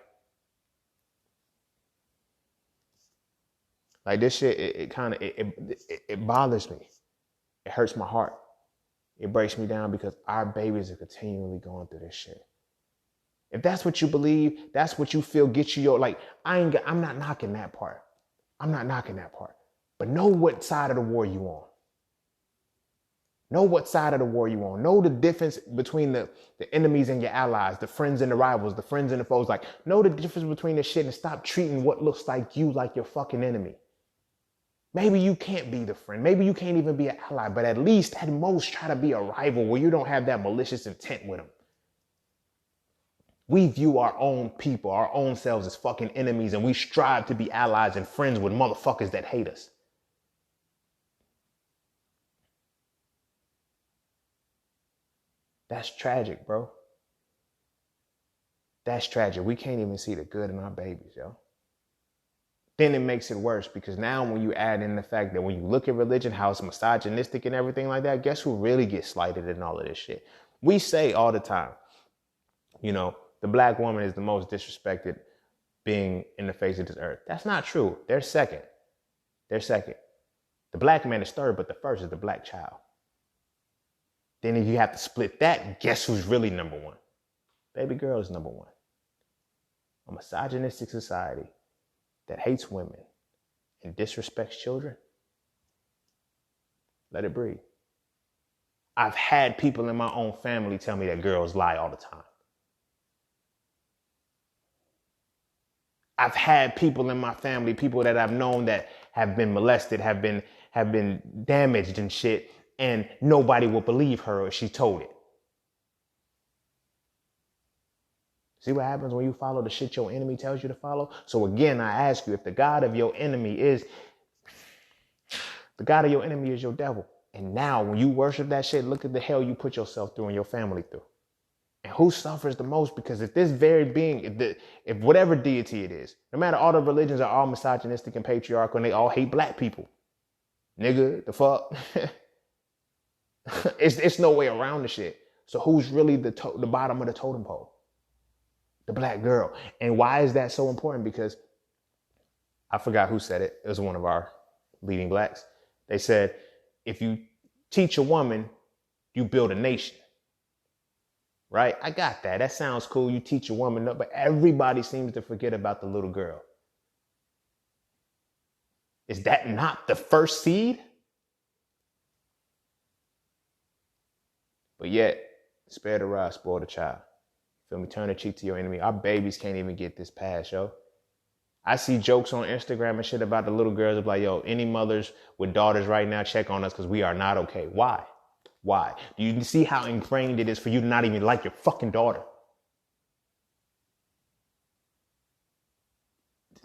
[SPEAKER 1] this shit, it bothers me. It hurts my heart. It breaks me down because our babies are continually going through this shit. If that's what you believe, that's what you feel gets you your, like, I'm not knocking that part. I'm not knocking that part. But know what side of the war you on. Know what side of the war you on. Know the difference between the enemies and your allies, the friends and the rivals, the friends and the foes. Like, know the difference between this shit and stop treating what looks like you like your fucking enemy. Maybe you can't be the friend. Maybe you can't even be an ally, but at least at most try to be a rival where you don't have that malicious intent with them. We view our own people, our own selves as fucking enemies, and we strive to be allies and friends with motherfuckers that hate us. That's tragic, bro. That's tragic. We can't even see the good in our babies, yo. Then it makes it worse because now when you add in the fact that when you look at religion, how it's misogynistic and everything like that, guess who really gets slighted in all of this shit? We say all the time, you know, the black woman is the most disrespected being in the face of this earth. That's not true. They're second. They're second. The black man is third, but the first is the black child. Then if you have to split that, guess who's really number one? Baby girl is number one. A misogynistic society that hates women and disrespects children, let it breathe. I've had people in my own family tell me that girls lie all the time. I've had people in my family, people that I've known that have been molested, have been damaged and shit, and nobody will believe her if she told it. See what happens when you follow the shit your enemy tells you to follow? So again, I ask you, if the God of your enemy is your devil. And now when you worship that shit, look at the hell you put yourself through and your family through. And who suffers the most? Because if this very being, if whatever deity it is, no matter, all the religions are all misogynistic and patriarchal and they all hate black people. Nigga, the fuck? It's no way around the shit. So who's really the bottom of the totem pole? The black girl. And why is that so important? Because I forgot who said it. It was one of our leading blacks. They said, if you teach a woman, you build a nation. Right? I got that. That sounds cool. You teach a woman, but everybody seems to forget about the little girl. Is that not the first seed? But yet, spare the rod, spoil the child. Feel me? Turn the cheek to your enemy. Our babies can't even get this past, yo. I see jokes on Instagram and shit about the little girls of like, yo, any mothers with daughters right now, check on us because we are not okay. Why? Why? Do you see how ingrained it is for you to not even like your fucking daughter?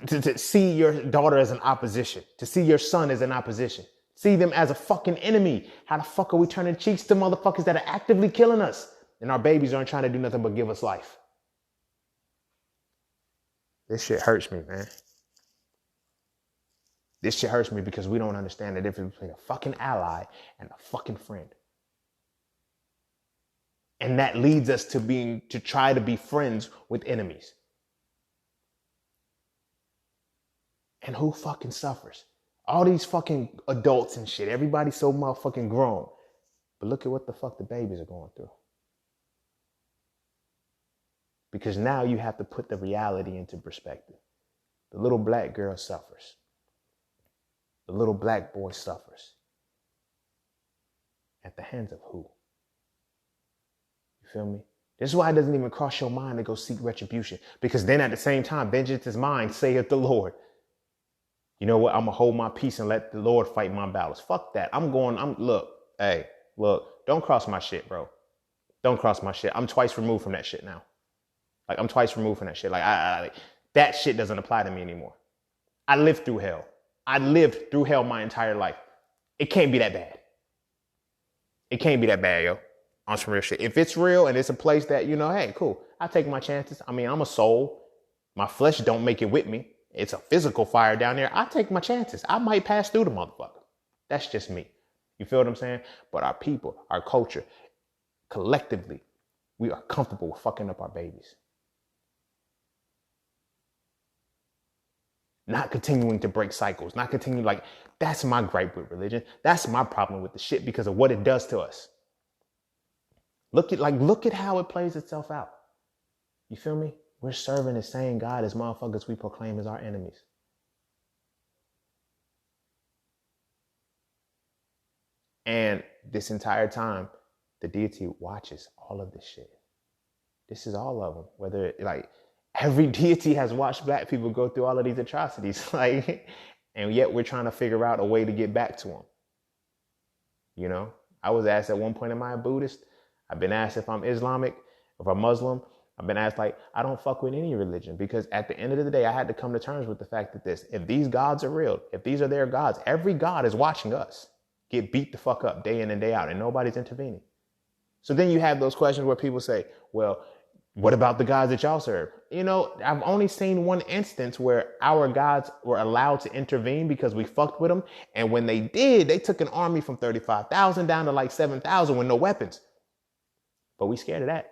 [SPEAKER 1] To see your daughter as an opposition, to see your son as an opposition, see them as a fucking enemy. How the fuck are we turning cheeks to motherfuckers that are actively killing us? And our babies aren't trying to do nothing but give us life. This shit hurts me, man. This shit hurts me because we don't understand the difference between a fucking ally and a fucking friend. And that leads us to try to be friends with enemies. And who fucking suffers? All these fucking adults and shit. Everybody's so motherfucking grown. But look at what the fuck the babies are going through. Because now you have to put the reality into perspective. The little black girl suffers. The little black boy suffers. At the hands of who? You feel me? This is why it doesn't even cross your mind to go seek retribution. Because then at the same time, vengeance is mine, saith the Lord. You know what? I'm gonna hold my peace and let the Lord fight my battles. Fuck that. Look, don't cross my shit, bro. Don't cross my shit. I'm twice removed from that shit now. Like, I'm twice removed from that shit. Like, that shit doesn't apply to me anymore. I lived through hell. I lived through hell my entire life. It can't be that bad. It can't be that bad, yo. On some real shit. If it's real and it's a place that, hey, cool. I take my chances. I mean, I'm a soul. My flesh don't make it with me. It's a physical fire down there. I take my chances. I might pass through the motherfucker. That's just me. You feel what I'm saying? But our people, our culture, collectively, we are comfortable with fucking up our babies. Not continuing to break cycles. Not continuing, like, that's my gripe with religion. That's my problem with the shit because of what it does to us. Look at how it plays itself out. You feel me? We're serving the same God as motherfuckers we proclaim as our enemies. And this entire time, the deity watches all of this shit. This is all of them. Whether, like, every deity has watched black people go through all of these atrocities. Like, and yet we're trying to figure out a way to get back to them. You know? I was asked at one point, am I a Buddhist? I've been asked if I'm Islamic, if I'm Muslim. I've been asked, like, I don't fuck with any religion because at the end of the day, I had to come to terms with the fact that if these gods are real, if these are their gods, every god is watching us get beat the fuck up day in and day out and nobody's intervening. So then you have those questions where people say, well, what about the gods that y'all serve? I've only seen one instance where our gods were allowed to intervene because we fucked with them. And when they did, they took an army from 35,000 down to like 7,000 with no weapons. But we scared of that.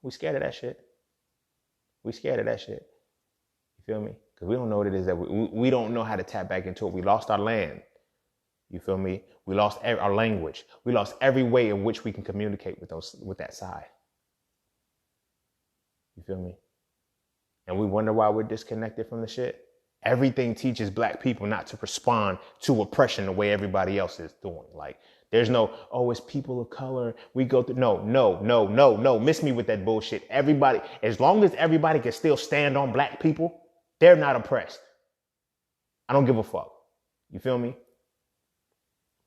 [SPEAKER 1] We scared of that shit. We scared of that shit. You feel me? Because we don't know what it is that we don't know how to tap back into it. We lost our land. You feel me? We lost our language. We lost every way in which we can communicate with that side. You feel me? And we wonder why we're disconnected from the shit. Everything teaches black people not to respond to oppression the way everybody else is doing. Like, there's no, it's people of color. We go through. No. Miss me with that bullshit. Everybody, as long as everybody can still stand on black people, they're not oppressed. I don't give a fuck. You feel me?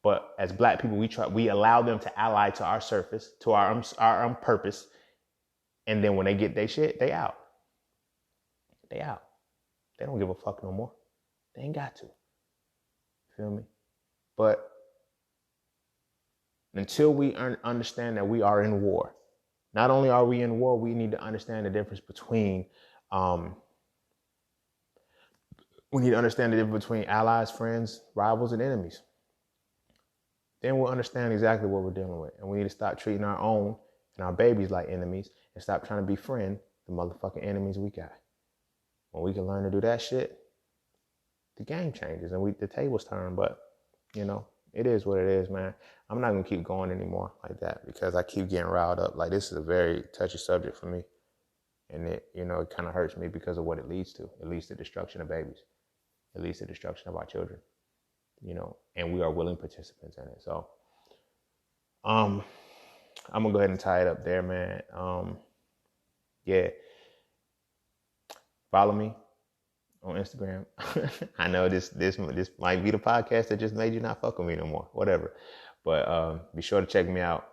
[SPEAKER 1] But as black people, we allow them to ally to our surface, to our purpose. And then when they get their shit, they out. They out. They don't give a fuck no more. They ain't got to. You feel me? But until we understand that we are in war, not only are we in war, we need to understand the difference between allies, friends, rivals, and enemies. Then we'll understand exactly what we're dealing with. And we need to stop treating our own and our babies like enemies and stop trying to befriend the motherfucking enemies we got. When we can learn to do that shit, the game changes and the tables turn. But, it is what it is, man. I'm not going to keep going anymore like that because I keep getting riled up. Like, this is a very touchy subject for me. And it kind of hurts me because of what it leads to. It leads to destruction of babies. It leads to destruction of our children, and we are willing participants in it. So, I'm going to go ahead and tie it up there, man. Yeah. Follow me on Instagram. I know this might be the podcast that just made you not fuck with me no more. Whatever. But be sure to check me out.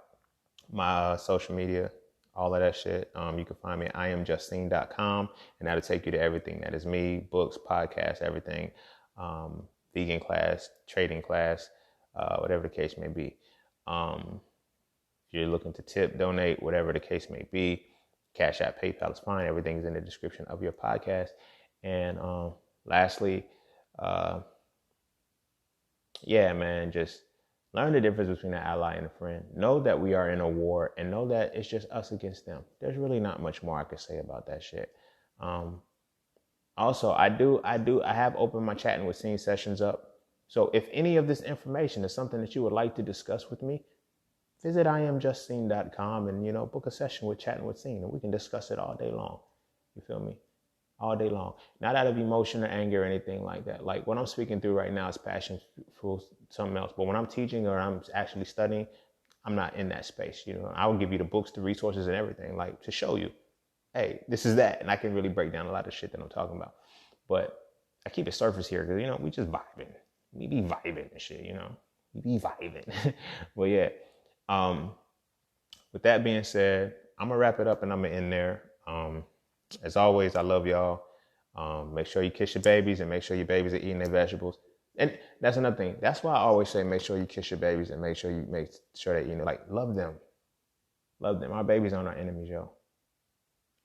[SPEAKER 1] My social media, all of that shit. You can find me at iamjustine.com, and that'll take you to everything that is me, books, podcasts, everything. Vegan class, trading class, whatever the case may be. If you're looking to tip, donate, whatever the case may be, Cash App, PayPal is fine. Everything's in the description of your podcast. And lastly, just learn the difference between an ally and a friend. Know that we are in a war and know that it's just us against them. There's really not much more I could say about that shit. Also, I have opened my chatting with Scene sessions up. So if any of this information is something that you would like to discuss with me, visit iamjustscene.com and, book a session with Chatting with Scene and we can discuss it all day long. You feel me? All day long. Not out of emotion or anger or anything like that. Like what I'm speaking through right now is passion for something else. But when I'm teaching or I'm actually studying, I'm not in that space. I will give you the books, the resources and everything like to show you, hey, this is that. And I can really break down a lot of shit that I'm talking about. But I keep it surface here because, you know, we just vibing. We be vibing and shit, you know. We be vibing. But yeah, with that being said, I'm going to wrap it up and I'm going to end there. As always, I love y'all. Make sure you kiss your babies and make sure your babies are eating their vegetables. And that's another thing. That's why I always say make sure you kiss your babies and make sure that, you know, like, love them. Love them. Our babies aren't our enemies, yo.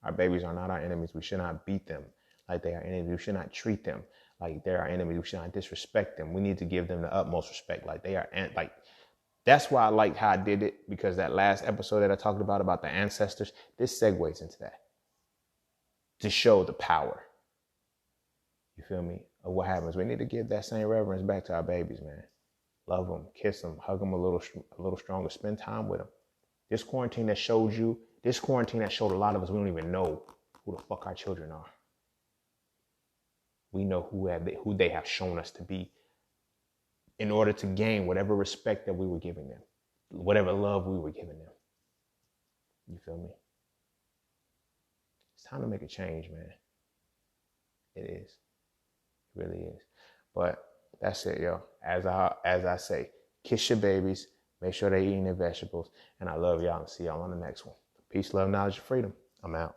[SPEAKER 1] Our babies are not our enemies. We should not beat them like they are enemies. We should not treat them like they're our enemies. We should not disrespect them. We need to give them the utmost respect like they are. Like, that's why I like how I did it, because that last episode that I talked about the ancestors, this segues into that. To show the power. You feel me? Of what happens. We need to give that same reverence back to our babies, man. Love them, kiss them, hug them a little stronger, spend time with them. This quarantine that showed a lot of us, we don't even know who the fuck our children are. We know who they have shown us to be in order to gain whatever respect that we were giving them, whatever love we were giving them. You feel me? It's time to make a change, man. It is. It really is. But that's it, yo. As I say, kiss your babies. Make sure they're eating their vegetables. And I love y'all and see y'all on the next one. Peace, love, knowledge, and freedom. I'm out.